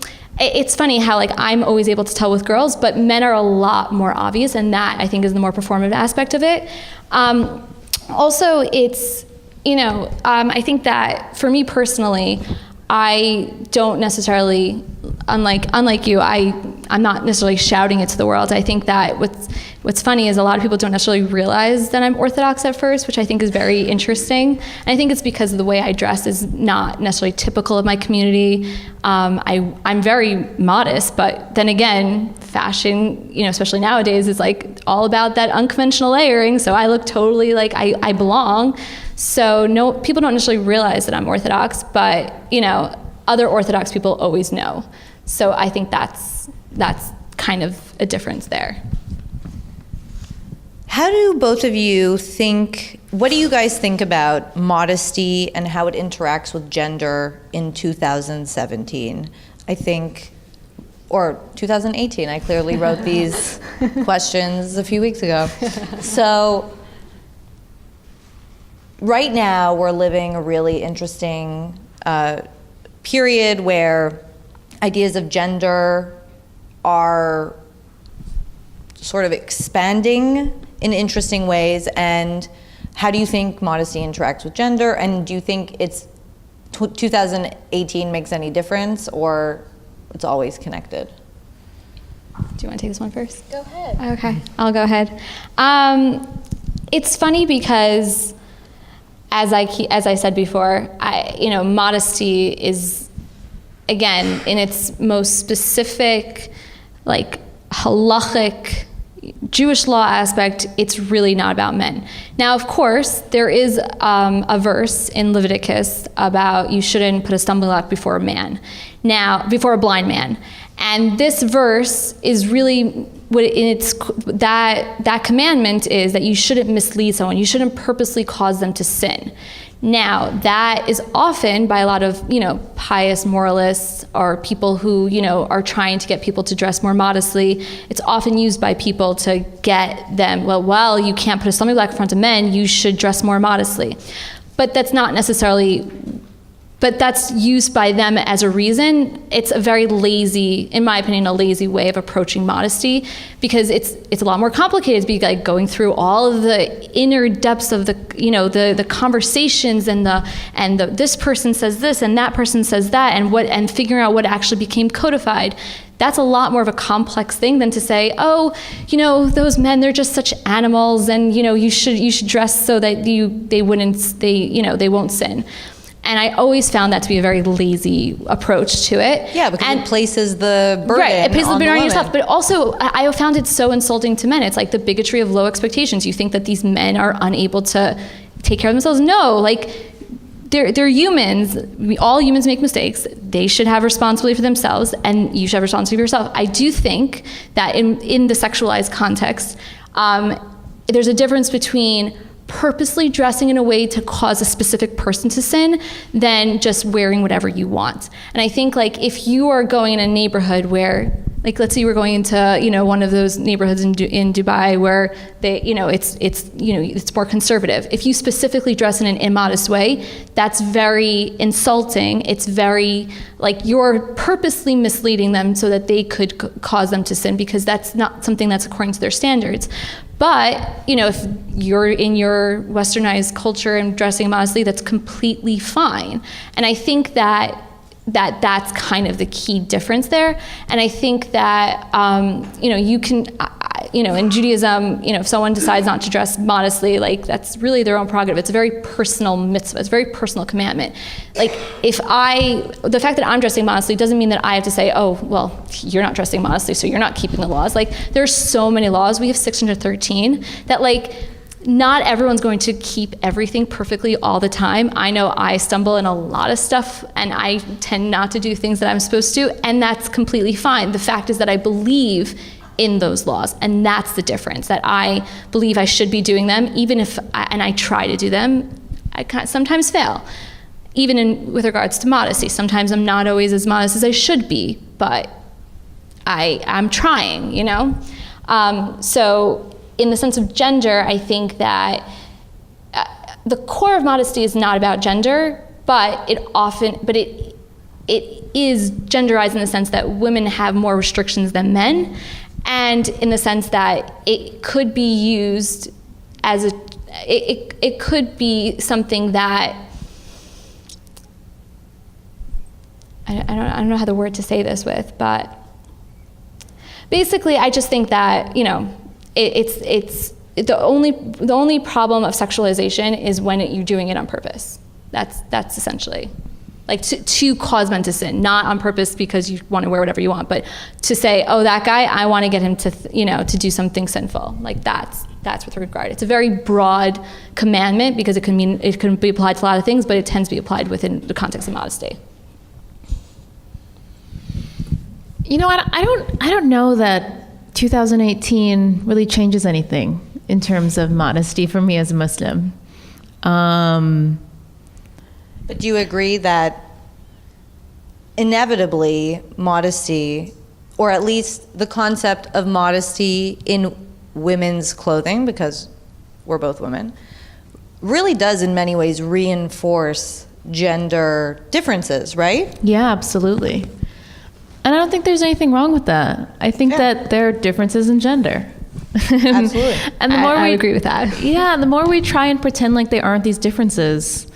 it's funny how like I'm always able to tell with girls, but men are a lot more obvious, and that I think is the more performative aspect of it. Also, it's, I think that for me personally, I don't necessarily, unlike you, I'm not necessarily shouting it to the world. I think that what's funny is a lot of people don't necessarily realize that I'm Orthodox at first, which I think is very interesting. And I think it's because of the way I dress is not necessarily typical of my community. I'm very modest, but then again, fashion, especially nowadays, is like all about that unconventional layering. So I look totally like I belong. So no, people don't necessarily realize that I'm Orthodox, but other Orthodox people always know. So I think that's kind of a difference there. How do both of you think, what do you guys think about modesty and how it interacts with gender in 2017? I think, or 2018, I clearly wrote these questions a few weeks ago. So right now we're living a really interesting period where ideas of gender are sort of expanding in interesting ways. And how do you think modesty interacts with gender? And do you think 2018 makes any difference, or it's always connected? Do you want to take this one first? Go ahead. Okay, I'll go ahead. It's funny because, as I said before, modesty is, again, in its most specific, like halachic Jewish law aspect, it's really not about men. Now, of course, there is a verse in Leviticus about you shouldn't put a stumbling block before a man. Now, before a blind man. And this verse is really that commandment is that you shouldn't mislead someone. You shouldn't purposely cause them to sin. Now, that is often by a lot of, pious moralists or people who, are trying to get people to dress more modestly. It's often used by people to get them, well, you can't put a stumbling block in front of men, you should dress more modestly. But that's not necessarily, but that's used by them as a reason. It's a very lazy, in my opinion, a lazy way of approaching modesty, because it's a lot more complicated to be like going through all of the inner depths of the conversations and this person says this and that person says that and figuring out what actually became codified. That's a lot more of a complex thing than to say, those men, they're just such animals, and you should dress so that they won't sin. And I always found that to be a very lazy approach to it. Yeah, because it places the burden it places the burden on yourself. woman. But also, I found it so insulting to men. It's like the bigotry of low expectations. You think that these men are unable to take care of themselves. No, like they're humans. All humans make mistakes. They should have responsibility for themselves, and you should have responsibility for yourself. I do think that in the sexualized context, there's a difference between purposely dressing in a way to cause a specific person to sin than just wearing whatever you want. And I think like if you are going in a neighborhood where, like let's say you were going into one of those neighborhoods in Dubai where it's more conservative. If you specifically dress in an immodest way, that's very insulting. It's very like you're purposely misleading them so that they could cause them to sin, because that's not something that's according to their standards. But, if you're in your westernized culture and dressing modestly, that's completely fine. And I think that's kind of the key difference there. And I think that, you can, in Judaism, if someone decides not to dress modestly, like that's really their own prerogative. It's a very personal mitzvah. It's a very personal commandment. Like the fact that I'm dressing modestly doesn't mean that I have to say, oh, well, you're not dressing modestly, so you're not keeping the laws. Like there's so many laws. We have 613 that not everyone's going to keep everything perfectly all the time. I know I stumble in a lot of stuff and I tend not to do things that I'm supposed to, and that's completely fine. The fact is that I believe in those laws, and that's the difference, that I believe I should be doing them, even if I try to do them, I sometimes fail. Even with regards to modesty, sometimes I'm not always as modest as I should be, but I'm trying, So in the sense of gender, I think that the core of modesty is not about gender, but it is genderized in the sense that women have more restrictions than men, and in the sense that it could be used as it could be something that I don't know how the word to say this with, but basically I just think that, you know, it's the only problem of sexualization is when you're doing it on purpose. That's essentially like to cause men to sin, not on purpose because you want to wear whatever you want, but to say, oh, that guy, I want to get him to to do something sinful. Like that's with regard. It's a very broad commandment because it can be applied to a lot of things, but it tends to be applied within the context of modesty. You know what? I don't know that 2018 really changes anything in terms of modesty for me as a Muslim. But do you agree that inevitably modesty, or at least the concept of modesty in women's clothing, because we're both women, really does in many ways reinforce gender differences, right? Yeah, absolutely. And I don't think there's anything wrong with that. I think that there are differences in gender. Absolutely. And the more I we agree with that. Yeah, the more we try and pretend like there aren't these differences,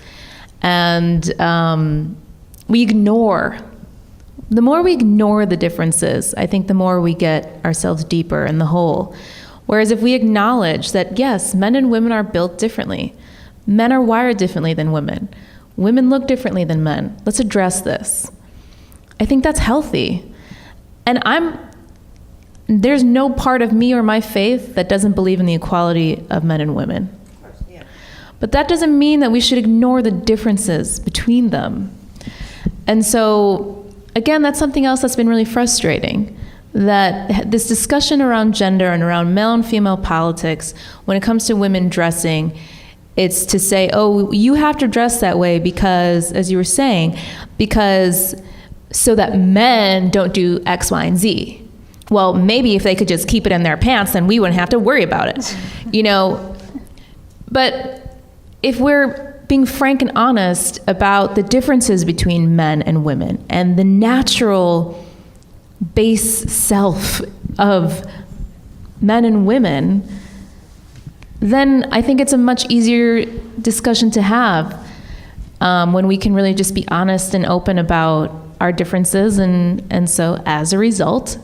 and we ignore. The more we ignore the differences, I think the more we get ourselves deeper in the hole. Whereas if we acknowledge that, yes, men and women are built differently. Men are wired differently than women. Women look differently than men. Let's address this. I think that's healthy. And there's no part of me or my faith that doesn't believe in the equality of men and women. But that doesn't mean that we should ignore the differences between them. And so, again, that's something else that's been really frustrating, that this discussion around gender and around male and female politics, when it comes to women dressing, it's to say, oh, you have to dress that way because, as you were saying, because so that men don't do X, Y, and Z. Well, maybe if they could just keep it in their pants, then we wouldn't have to worry about it, But if we're being frank and honest about the differences between men and women and the natural base self of men and women, then I think it's a much easier discussion to have when we can really just be honest and open about our differences, and so as a result,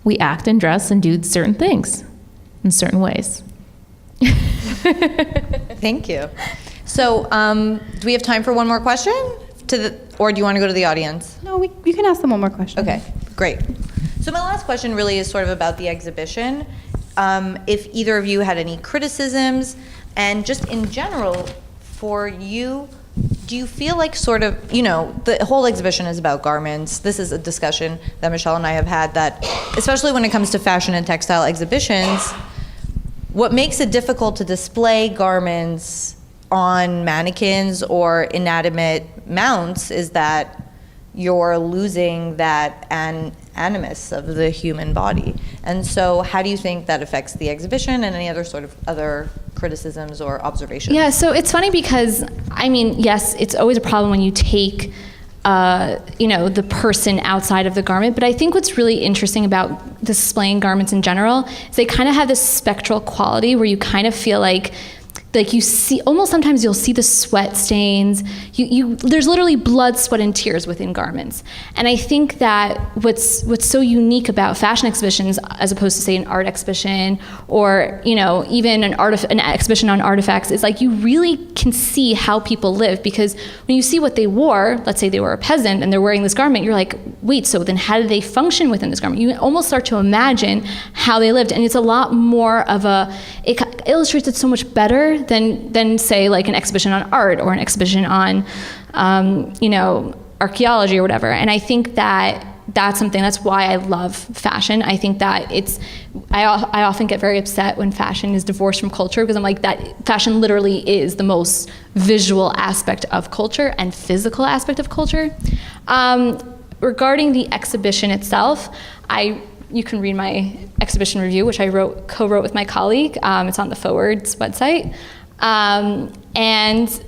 we act and dress and do certain things in certain ways. Thank you. So, do we have time for one more question? Or do you want to go to the audience? No, you can ask them one more question. Okay, great. So my last question really is sort of about the exhibition. If either of you had any criticisms, and just in general, for you, do you feel like sort of, the whole exhibition is about garments. This is a discussion that Michelle and I have had, that especially when it comes to fashion and textile exhibitions, what makes it difficult to display garments on mannequins or inanimate mounts is that you're losing that animus of the human body. And so how do you think that affects the exhibition and any other sort of other criticisms or observations? Yeah, so it's funny because, yes, it's always a problem when you take the person outside of the garment, but I think what's really interesting about displaying garments in general is they kind of have this spectral quality where you kind of feel like you see, almost sometimes you'll see the sweat stains. There's literally blood, sweat, and tears within garments. And I think that what's so unique about fashion exhibitions, as opposed to say an art exhibition or even an exhibition on artifacts, is like you really can see how people live, because when you see what they wore, let's say they were a peasant and they're wearing this garment, you're like, wait, so then how did they function within this garment? You almost start to imagine how they lived, and it's a lot more of it illustrates it so much better than say like an exhibition on art or an exhibition on archaeology or whatever. And I think that's why I love fashion. I think that I often get very upset when fashion is divorced from culture, because I'm like, that fashion literally is the most visual aspect of culture and physical aspect of culture. Regarding the exhibition itself, you can read my exhibition review, which I co-wrote with my colleague. It's on the Forward's website. And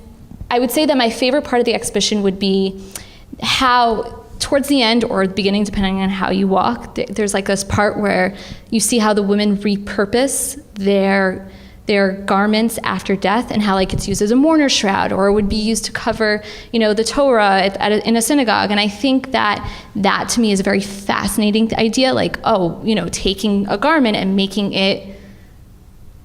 I would say that my favorite part of the exhibition would be how towards the end or the beginning, depending on how you walk, there's like this part where you see how the women repurpose their garments after death, and how like it's used as a mourner shroud, or it would be used to cover, the Torah in a synagogue. And I think that to me is a very fascinating idea. Like, taking a garment and making it,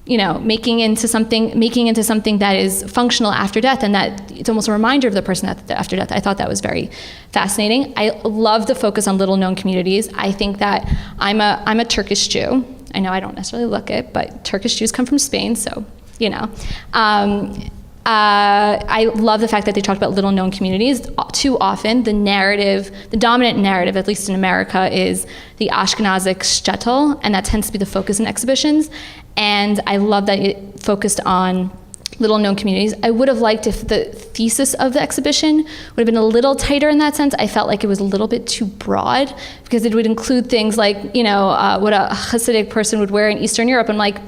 making into something that is functional after death, and that it's almost a reminder of the person after death. I thought that was very fascinating. I love the focus on little known communities. I think that I'm a Turkish Jew. I know I don't necessarily look it, but Turkish Jews come from Spain, so, I love the fact that they talked about little known communities. Too often, the dominant narrative, at least in America, is the Ashkenazic shtetl, and that tends to be the focus in exhibitions. And I love that it focused on little known communities. I would have liked if the thesis of the exhibition would have been a little tighter in that sense. I felt like it was a little bit too broad, because it would include things like, what a Hasidic person would wear in Eastern Europe. I'm like,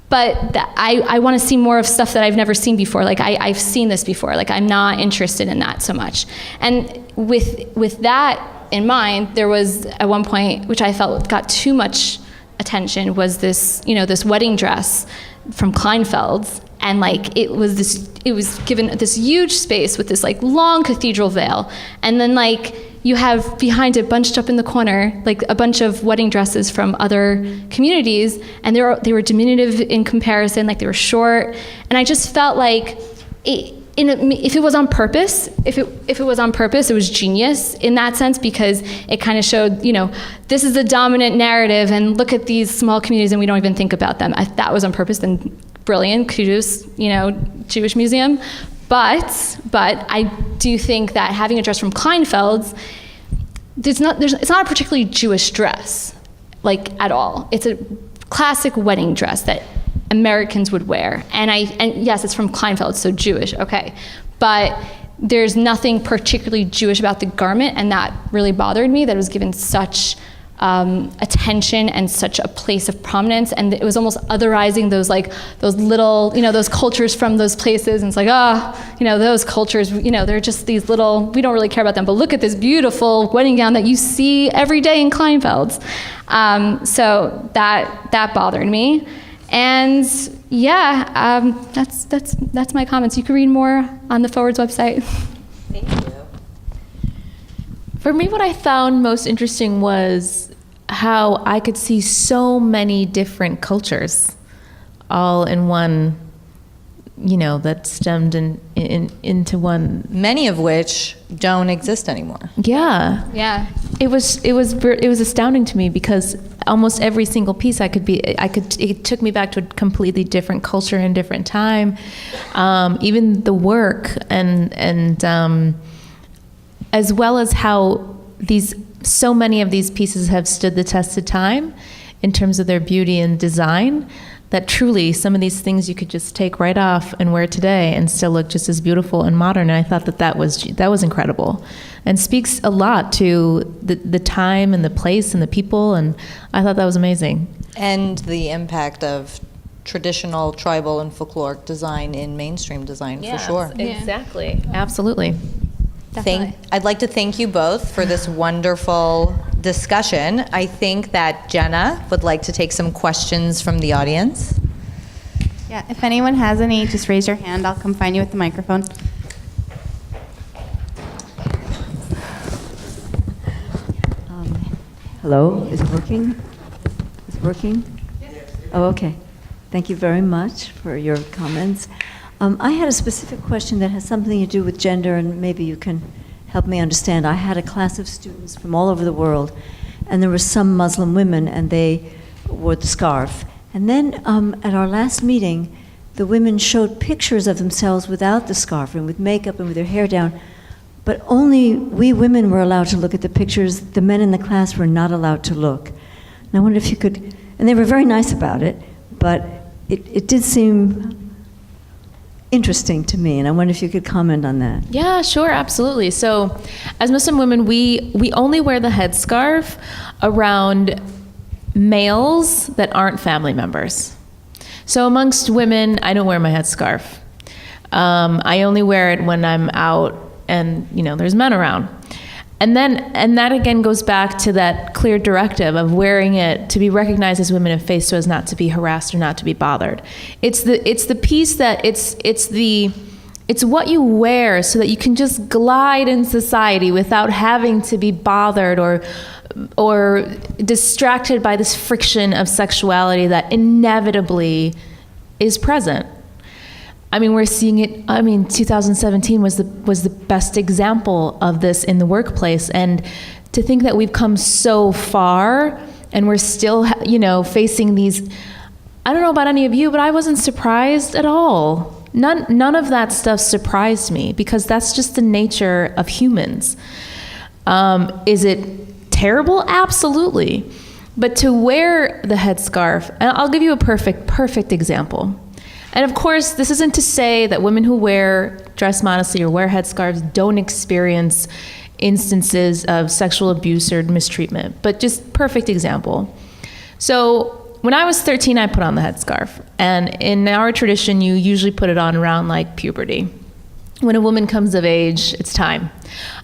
but I want to see more of stuff that I've never seen before. Like, I've seen this before. Like, I'm not interested in that so much. And with that in mind, there was at one point, which I felt got too much attention, was this, this wedding dress from Kleinfeld's. And like, it was given this huge space with this like long cathedral veil. And then like, you have behind it, bunched up in the corner, like a bunch of wedding dresses from other communities, and they were diminutive in comparison, like they were short. And I just felt like, if it was on purpose, it was genius in that sense, because it kind of showed, this is the dominant narrative, and look at these small communities, and we don't even think about them. If that was on purpose, then brilliant, kudos, Jewish Museum. But I do think that having a dress from Kleinfeld's, it's not a particularly Jewish dress, like, at all. It's a classic wedding dress that Americans would wear. And yes, it's from Kleinfeld, so Jewish, okay. But there's nothing particularly Jewish about the garment, and that really bothered me, that it was given such attention and such a place of prominence, and it was almost otherizing those little, those cultures from those places. And it's like, those cultures, they're just these little, we don't really care about them, but look at this beautiful wedding gown that you see every day in Kleinfeld's. So that bothered me. And yeah, that's my comments. You can read more on the Forward's website. Thank you. For me, what I found most interesting was how I could see so many different cultures all in one, that stemmed into one. Many of which don't exist anymore. Yeah. Yeah. It was astounding to me, because almost every single piece it took me back to a completely different culture and different time. Even the work and as well as how so many of these pieces have stood the test of time in terms of their beauty and design, that truly some of these things you could just take right off and wear today and still look just as beautiful and modern. And I thought that was incredible, and speaks a lot to the time and the place and the people, and I thought that was amazing. And the impact of traditional tribal and folkloric design in mainstream design, for sure. Exactly. Absolutely. I'd like to thank you both for this wonderful discussion. I think that Jenna would like to take some questions from the audience. Yeah, if anyone has any, just raise your hand. I'll come find you with the microphone. Hello, is it working? Is it working? Oh, okay. Thank you very much for your comments. I had a specific question that has something to do with gender, and maybe you can help me understand. I had a class of students from all over the world, and there were some Muslim women, and they wore the scarf. And then at our last meeting, the women showed pictures of themselves without the scarf and with makeup and with their hair down, but only we women were allowed to look at the pictures. The men in the class were not allowed to look. And I wonder if you could, and they were very nice about it, but it did seem interesting to me, and I wonder if you could comment on that. Yeah, sure, absolutely. So as Muslim women, we only wear the headscarf around males that aren't family members. So amongst women, I don't wear my headscarf. I only wear it when I'm out and, there's men around. And that again goes back to that clear directive of wearing it to be recognized as women of faith so as not to be harassed or not to be bothered. It's the piece that it's what you wear so that you can just glide in society without having to be bothered or distracted by this friction of sexuality that inevitably is present. I mean, we're seeing it. I mean, 2017 was the best example of this in the workplace, and to think that we've come so far and we're still, facing these. I don't know about any of you, but I wasn't surprised at all. None of that stuff surprised me because that's just the nature of humans. Is it terrible? Absolutely. But to wear the headscarf, and I'll give you a perfect example. And of course, this isn't to say that women who dress modestly or wear headscarves don't experience instances of sexual abuse or mistreatment, but just perfect example. So when I was 13, I put on the headscarf. And in our tradition, you usually put it on around like puberty. When a woman comes of age, it's time.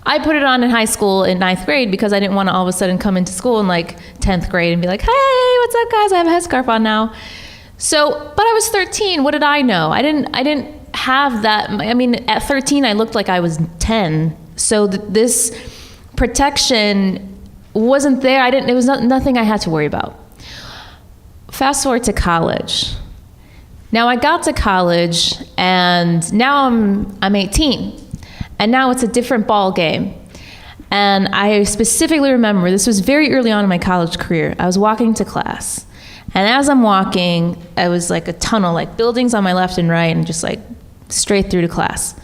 I put it on in high school in 9th grade because I didn't want to all of a sudden come into school in like 10th grade and be like, hey, what's up guys? I have a headscarf on now. So, but I was 13. What did I know? I didn't have that. I mean, at 13, I looked like I was 10. So this protection wasn't there. It was nothing I had to worry about. Fast forward to college. Now I got to college, and now I'm 18, and now it's a different ball game. And I specifically remember this was very early on in my college career. I was walking to class. And as I'm walking, I was like a tunnel, like buildings on my left and right, and just like straight through to class.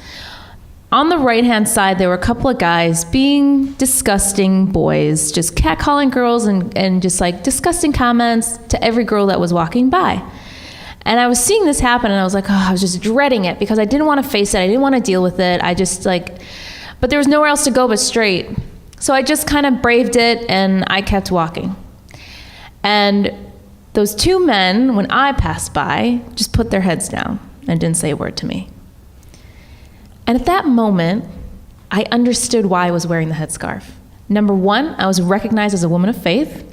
On the right-hand side, there were a couple of guys being disgusting boys, just catcalling girls and just like disgusting comments to every girl that was walking by. And I was seeing this happen, and I was like, I was just dreading it because I didn't want to face it. I didn't want to deal with it. But there was nowhere else to go but straight. So I just kind of braved it, and I kept walking. And those two men, when I passed by, just put their heads down and didn't say a word to me. And at that moment, I understood why I was wearing the headscarf. Number one, I was recognized as a woman of faith,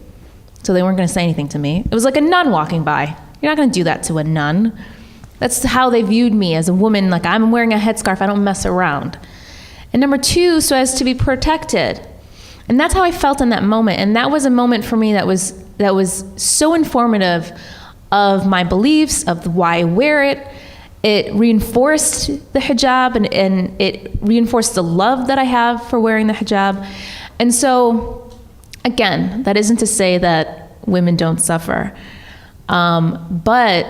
so they weren't going to say anything to me. It was like a nun walking by. You're not going to do that to a nun. That's how they viewed me, as a woman, like I'm wearing a headscarf, I don't mess around. And number two, so as to be protected. And that's how I felt in that moment. And that was a moment for me that was so informative of my beliefs, of why I wear it. It reinforced the hijab, and it reinforced the love that I have for wearing the hijab. And so, again, that isn't to say that women don't suffer. But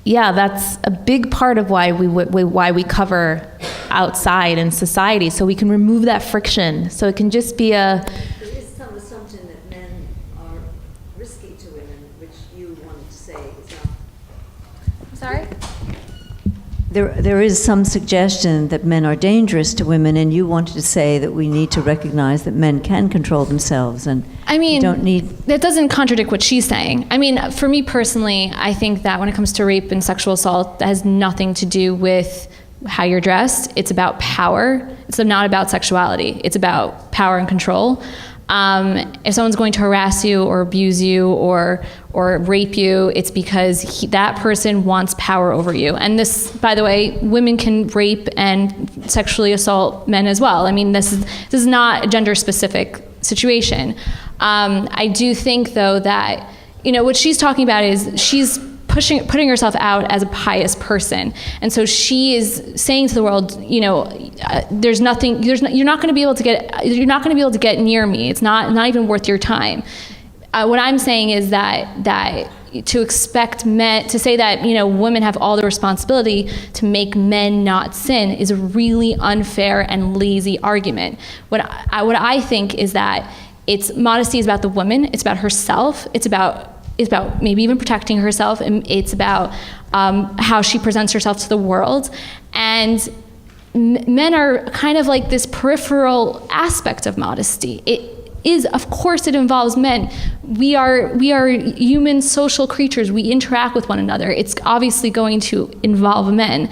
yeah, that's a big part of why we cover outside in society, so we can remove that friction. So it can just be There is some assumption that men are risky to women, which you wanted to say is not. I'm sorry? There is some suggestion that men are dangerous to women, and you wanted to say that we need to recognize that men can control themselves, and don't need. That doesn't contradict what she's saying. I mean, for me personally, I think that when it comes to rape and sexual assault, that has nothing to do with how you're dressed. It's about power. It's not about sexuality. It's about power and control. If someone's going to harass you or abuse you or rape you, it's because that person wants power over you. And this, by the way, women can rape and sexually assault men as well. I mean, this is not a gender-specific situation. I do think, though, that what she's talking about is she's putting herself out as a pious person, and so she is saying to the world, there's nothing. You're not going to be able to get near me. It's not even worth your time. What I'm saying is that to expect men to say that women have all the responsibility to make men not sin is a really unfair and lazy argument. What I think is that modesty is about the woman. It's about herself. It's about maybe even protecting herself, and it's about how she presents herself to the world. And men are kind of like this peripheral aspect of modesty. Of course it involves men. We are human social creatures. We interact with one another. It's obviously going to involve men,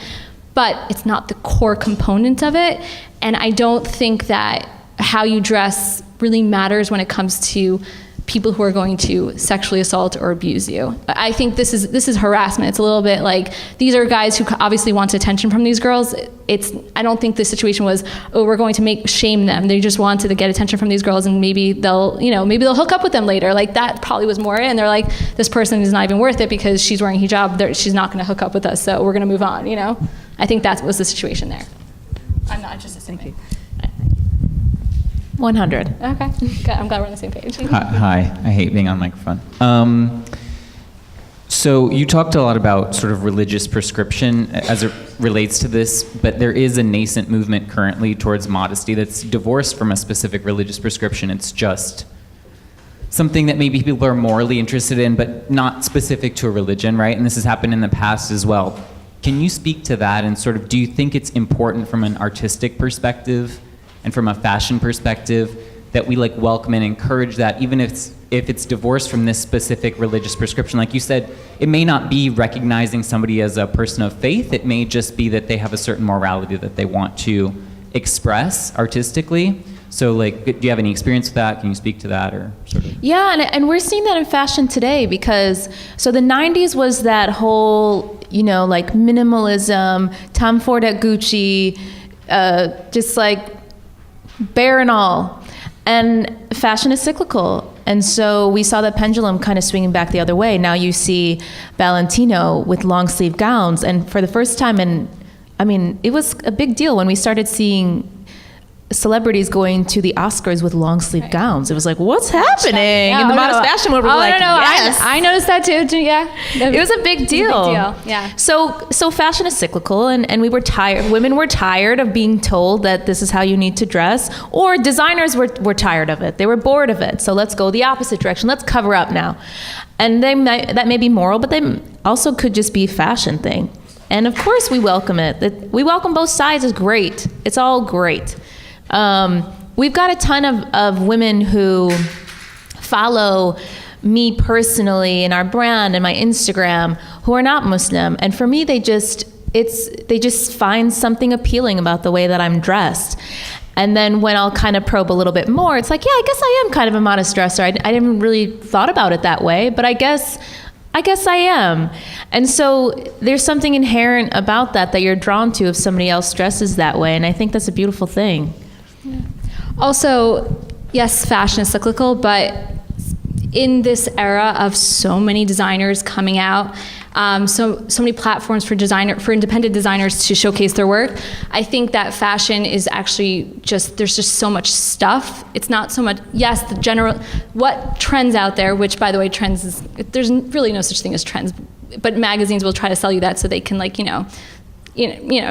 but it's not the core component of it. And I don't think that how you dress really matters when it comes to people who are going to sexually assault or abuse you. I think this is harassment. It's a little bit like, these are guys who obviously want attention from these girls. I don't think the situation was, oh, we're going to shame them. They just wanted to get attention from these girls, and maybe they'll hook up with them later. Like, that probably was more it. And they're like, this person is not even worth it because she's wearing hijab. She's not going to hook up with us, so we're going to move on. I think that was the situation there. I'm not just assuming. Thank you. 100. Okay, good. I'm glad we're on the same page. Hi, I hate being on microphone. So you talked a lot about sort of religious prescription as it relates to this, but there is a nascent movement currently towards modesty that's divorced from a specific religious prescription. It's just something that maybe people are morally interested in, but not specific to a religion, right? And this has happened in the past as well. Can you speak to that, and sort of, do you think it's important from an artistic perspective and from a fashion perspective that we welcome and encourage that, even if it's divorced from this specific religious prescription? Like you said, it may not be recognizing somebody as a person of faith. It may just be that they have a certain morality that they want to express artistically. So do you have any experience with that? Can you speak to that, or sort of? Yeah, and we're seeing that in fashion today, because so the 90s was that whole, minimalism, Tom Ford at Gucci, just bare and all. And fashion is cyclical. And so we saw that pendulum kind of swinging back the other way. Now you see Valentino with long sleeve gowns. And for the first time it was a big deal when we started seeing celebrities going to the Oscars with long sleeve gowns. It was like, what's happening in the modest fashion world? We're yes. I noticed that too. Yeah, it was a big deal. Yeah. So fashion is cyclical, and we were tired. Women were tired of being told that this is how you need to dress, or designers were tired of it. They were bored of it. So let's go the opposite direction. Let's cover up now. And that may be moral, but they also could just be a fashion thing. And of course we welcome it. We welcome both sides. It's great. It's all great. We've got a ton of women who follow me personally and our brand and my Instagram who are not Muslim. And for me, they just find something appealing about the way that I'm dressed. And then when I'll kind of probe a little bit more, it's like, yeah, I guess I am kind of a modest dresser. I didn't really thought about it that way, but I guess I am. And so there's something inherent about that you're drawn to if somebody else dresses that way. And I think that's a beautiful thing. Also, yes, fashion is cyclical, but in this era of so many designers coming out, so many platforms for independent designers to showcase their work, I think that fashion is actually there's just so much stuff. It's not so much, yes, the general, what trends out there, which by the way, there's really no such thing as trends, but magazines will try to sell you that so they can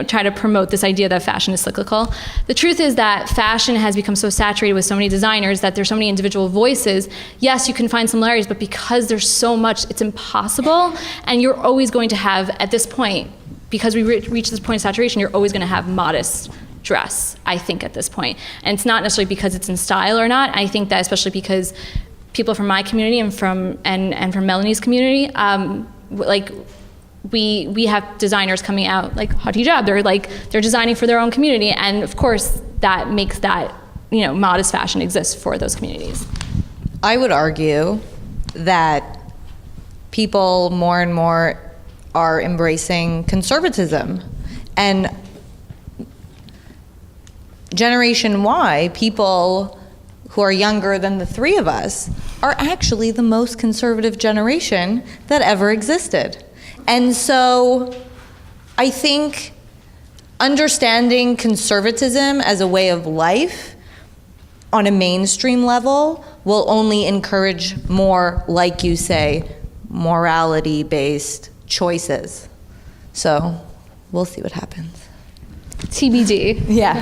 try to promote this idea that fashion is cyclical. The truth is that fashion has become so saturated with so many designers that there's so many individual voices. Yes, you can find similarities, but because there's so much, it's impossible. And you're always going to have, at this point, because we reach this point of saturation, you're always going to have modest dress, I think, at this point. And it's not necessarily because it's in style or not. I think that especially because people from my community and from Melanie's community, we have designers coming out like Haute Hijab. They're designing for their own community, and of course that makes that modest fashion exist for those communities. I would argue that people more and more are embracing conservatism, and Generation Y, people who are younger than the three of us, are actually the most conservative generation that ever existed. And so I think understanding conservatism as a way of life on a mainstream level will only encourage more, like you say, morality-based choices. So we'll see what happens. TBD. Yeah.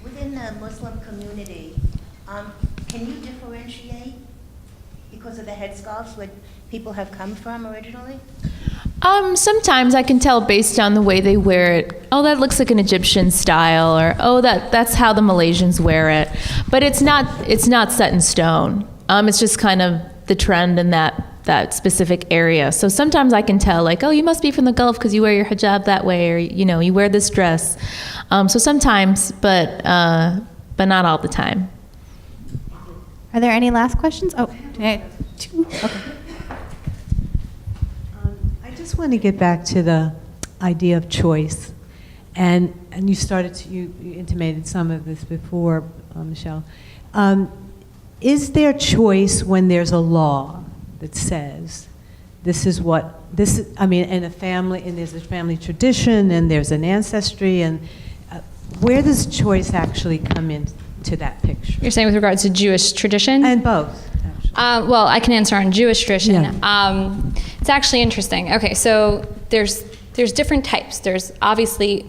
Within the Muslim community, can you differentiate because of the headscarves where people have come from originally? Sometimes I can tell based on the way they wear it. Oh, that looks like an Egyptian style, or oh, that's how the Malaysians wear it. But it's not set in stone. It's just kind of the trend in that that specific area. So sometimes I can tell, like, oh, you must be from the Gulf because you wear your hijab that way, or you wear this dress. So sometimes, but not all the time. Are there any last questions? Oh, okay. I just want to get back to the idea of choice, and you started to, you intimated some of this before, Michelle. Is there choice when there's a law that says this is what this is? I mean, in a family, and there's a family tradition, and there's an ancestry, and where does choice actually come into that picture? You're saying with regards to Jewish tradition? And both, actually. Well, I can answer on Jewish tradition. Yeah. It's actually interesting. Okay, so there's different types. There's obviously,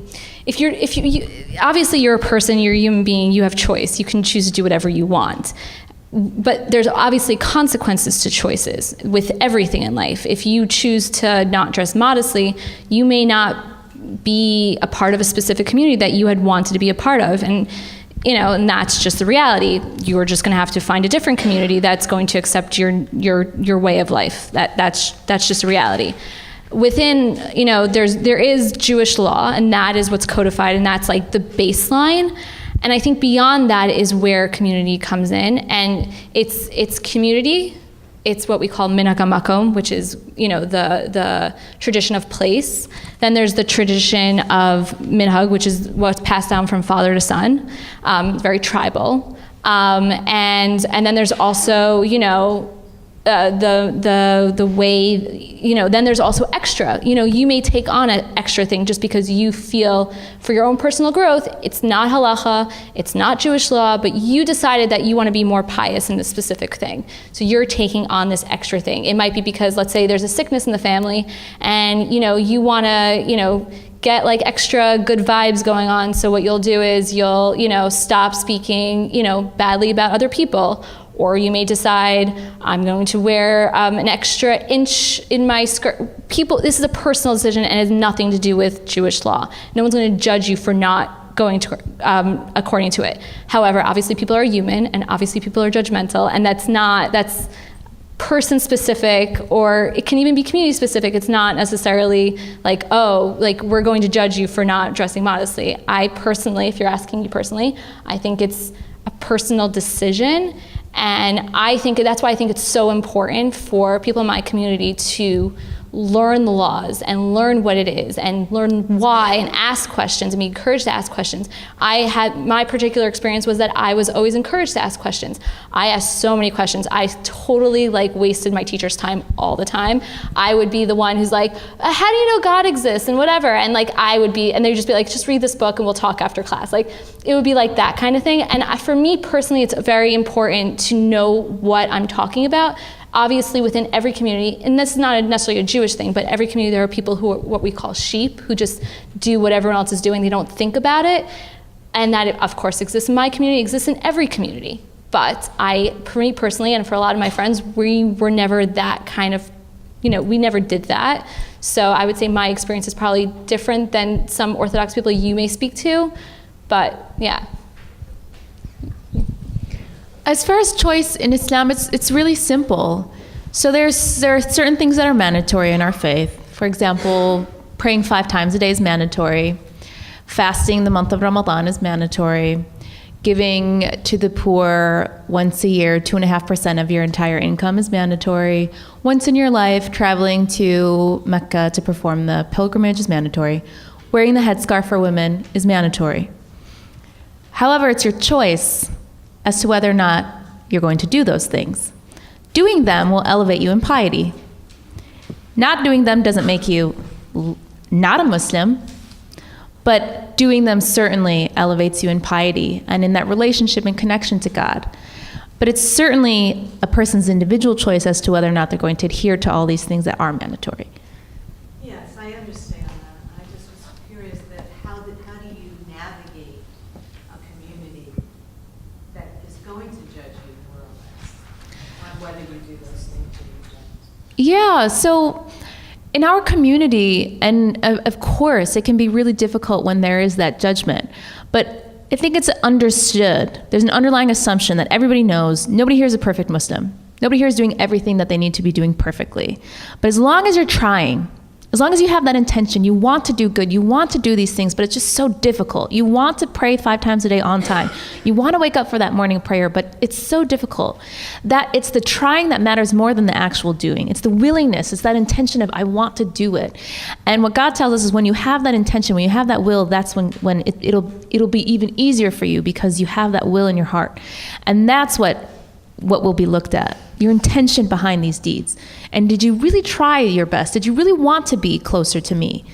obviously you're a person, you're a human being, you have choice. You can choose to do whatever you want. But there's obviously consequences to choices with everything in life. If you choose to not dress modestly, you may not be a part of a specific community that you had wanted to be a part of. And and that's just the reality. You're just going to have to find a different community that's going to accept your way of life. That's just a reality. Within, there is Jewish law, and that is what's codified, and that's like the baseline. And I think beyond that is where community comes in, and it's community. It's what we call minhag hamakom, which is the tradition of place. Then there's the tradition of minhag, which is what's passed down from father to son. It's very tribal, and then there's also the way, then there's also extra. You may take on an extra thing just because you feel for your own personal growth, it's not halacha, it's not Jewish law, but you decided that you want to be more pious in this specific thing. So you're taking on this extra thing. It might be because, let's say there's a sickness in the family and, you want to, get like extra good vibes going on. So what you'll do is you'll, stop speaking, badly about other people. Or you may decide, I'm going to wear an extra inch in my skirt. This is a personal decision and has nothing to do with Jewish law. No one's going to judge you for not going to according to it. However, obviously people are human, and obviously people are judgmental, and that's person specific, or it can even be community specific. It's not necessarily like, we're going to judge you for not dressing modestly. I personally, if you're asking me personally, I think it's a personal decision. And that's why I think it's so important for people in my community to learn the laws and learn what it is and learn why and ask questions and be encouraged to ask questions. My particular experience was that I was always encouraged to ask questions. I asked so many questions. I totally wasted my teacher's time all the time. I would be the one who's like, how do you know God exists and whatever? And and they'd just be like, just read this book and we'll talk after class. It would be like that kind of thing. And for me personally, it's very important to know what I'm talking about. Obviously, within every community, and this is not necessarily a Jewish thing, but every community, there are people who are what we call sheep, who just do what everyone else is doing. They don't think about it. And that, of course, exists in my community, exists in every community. But for me personally, and for a lot of my friends, we were never that kind of, we never did that. So I would say my experience is probably different than some Orthodox people you may speak to. But, yeah. As far as choice in Islam, it's really simple. So there are certain things that are mandatory in our faith. For example, praying 5 times a day is mandatory. Fasting the month of Ramadan is mandatory. Giving to the poor once a year, 2.5% of your entire income is mandatory. Once in your life, traveling to Mecca to perform the pilgrimage is mandatory. Wearing the headscarf for women is mandatory. However, it's your choice as to whether or not you're going to do those things. Doing them will elevate you in piety. Not doing them doesn't make you not a Muslim, but doing them certainly elevates you in piety and in that relationship and connection to God. But it's certainly a person's individual choice as to whether or not they're going to adhere to all these things that are mandatory. Yes, I understand that. I just was curious that how do you navigate a community that is going to judge you more or less on whether you do those things or you don't? Yeah, so in our community, and of course, it can be really difficult when there is that judgment, but I think it's understood. There's an underlying assumption that everybody knows nobody here is a perfect Muslim. Nobody here is doing everything that they need to be doing perfectly. But as long as you're trying, as long as you have that intention, you want to do good, you want to do these things, but it's just so difficult. You want to pray 5 times a day on time. You want to wake up for that morning prayer, but it's so difficult that it's the trying that matters more than the actual doing. It's the willingness, it's that intention of I want to do it. And what God tells us is when you have that intention, when you have that will, that's when it'll be even easier for you because you have that will in your heart. And that's what will be looked at, your intention behind these deeds. And did you really try your best? Did you really want to be closer to me,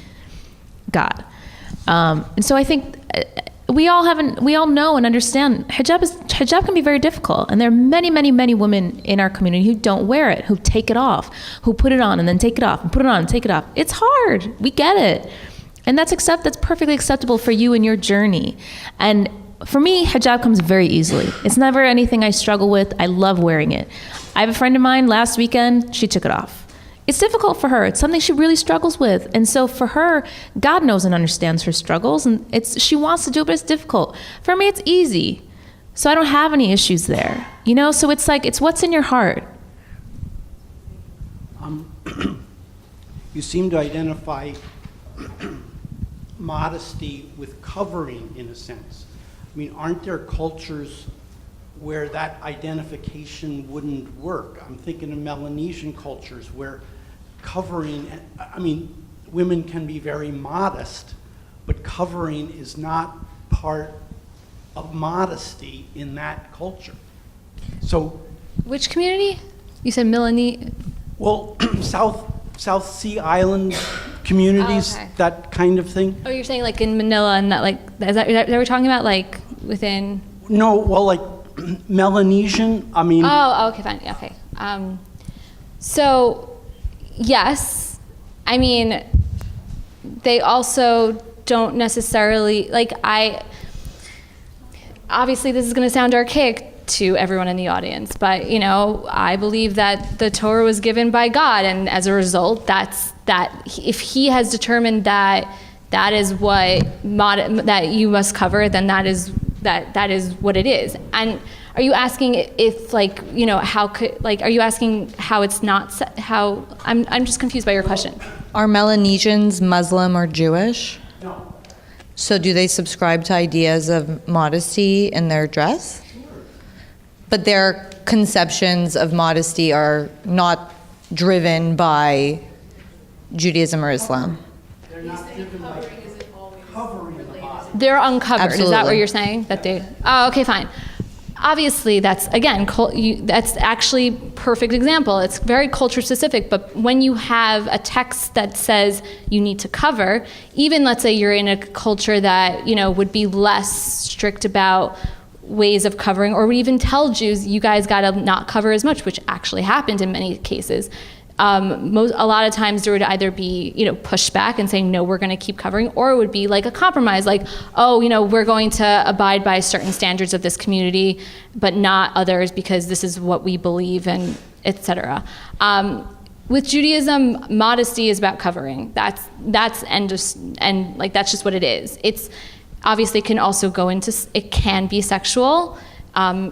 God? And so I think we all know and understand hijab can be very difficult. And there are many, many, many women in our community who don't wear it, who take it off, who put it on and then take it off, and put it on and take it off. It's hard. We get it. And that's perfectly acceptable for you in your journey. And for me, hijab comes very easily. It's never anything I struggle with. I love wearing it. I have a friend of mine last weekend, she took it off. It's difficult for her. It's something she really struggles with. And so for her, God knows and understands her struggles, and she wants to do it, but it's difficult. For me, it's easy. So I don't have any issues there. So it's like, it's what's in your heart. You seem to identify modesty with covering in a sense. I mean, aren't there cultures where that identification wouldn't work? I'm thinking of Melanesian cultures where covering, women can be very modest, but covering is not part of modesty in that culture. So, Which community? You said Melanie? well, South Sea Island communities, Oh, okay. that kind of thing. Oh, you're saying like in Manila and that is that we're talking about like within? No, well, like Melanesian, Oh, okay, fine, yeah, okay. So, yes, they also don't necessarily, obviously this is going to sound archaic to everyone in the audience, but I believe that the Torah was given by God, and as a result, that if He has determined that is what that you must cover, then that is what it is. And are you asking if how could are you asking how it's not how? I'm just confused by your question. Are Melanesians Muslim or Jewish? No. So do they subscribe to ideas of modesty in their dress? But their conceptions of modesty are not driven by Judaism or Islam. They're not driven by covering the body. They're uncovered. Absolutely. Is that what you're saying? That they? Oh, okay, fine. Obviously, that's again, that's actually perfect example. It's very culture specific. But when you have a text that says you need to cover, even let's say you're in a culture that would be less strict about ways of covering, or would even tell Jews, you guys gotta not cover as much, which actually happened in many cases. A lot of times there would either be, pushback and saying, no, we're gonna keep covering, or it would be like a compromise, like, oh, we're going to abide by certain standards of this community, but not others because this is what we believe and et cetera. With Judaism, modesty is about covering. That's that's just what it is. It's obviously can also go into, it can be sexual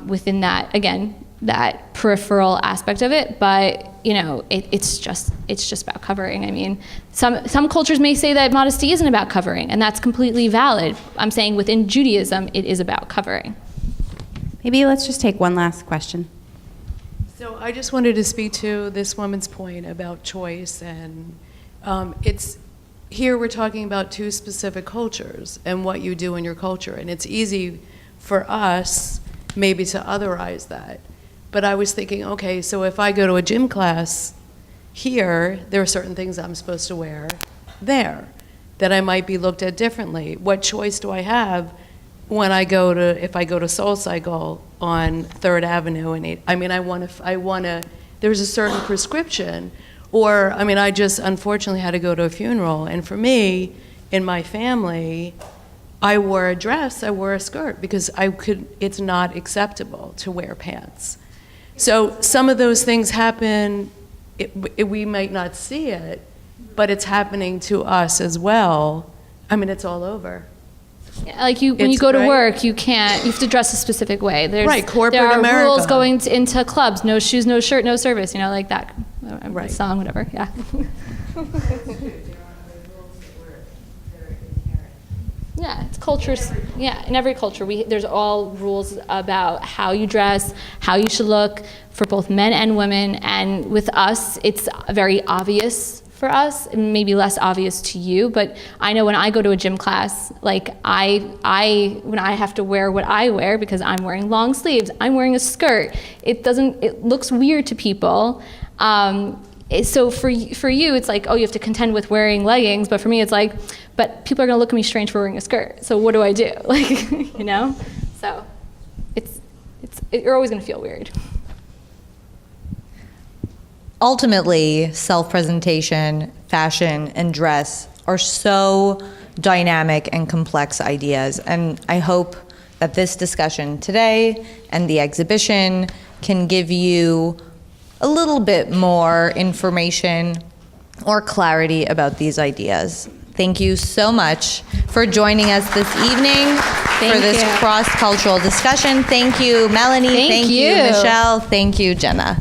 within that, again, that peripheral aspect of it, but it's just about covering. Some cultures may say that modesty isn't about covering, and that's completely valid. I'm saying within Judaism, it is about covering. Maybe let's just take one last question. So I just wanted to speak to this woman's point about choice, and here we're talking about 2 specific cultures and what you do in your culture, and it's easy for us maybe to otherize that. But I was thinking, okay, so if I go to a gym class here, there are certain things I'm supposed to wear there that I might be looked at differently. What choice do I have when if I go to Soul Cycle on 3rd Avenue and 8th? I want to, there's a certain prescription. Or, I just unfortunately had to go to a funeral, and for me, in my family, I wore a dress, I wore a skirt, because it's not acceptable to wear pants. So some of those things happen, we might not see it, but it's happening to us as well. It's all over. Like when you It's go to right. work, you have to dress a specific way. Right, corporate there are America. rules going into clubs: no shoes, no shirt, no service. Like that. Right. Song, whatever. Yeah. Yeah, it's cultures. Yeah, in every culture, there's all rules about how you dress, how you should look for both men and women. And with us, it's very obvious for us, and maybe less obvious to you. But I know when I go to a gym class, like when I have to wear what I wear because I'm wearing long sleeves, I'm wearing a skirt. It looks weird to people. So for you, it's like, oh, you have to contend with wearing leggings. But for me, it's like, but people are gonna look at me strange for wearing a skirt. So what do I do? Like, So you're always gonna feel weird. Ultimately, self-presentation, fashion, and dress are so dynamic and complex ideas. And I hope that this discussion today and the exhibition can give you a little bit more information or clarity about these ideas. Thank you so much for joining us this evening for this cross-cultural discussion. Thank you, Melanie. Thank you, you. Michelle. Thank you, Jenna.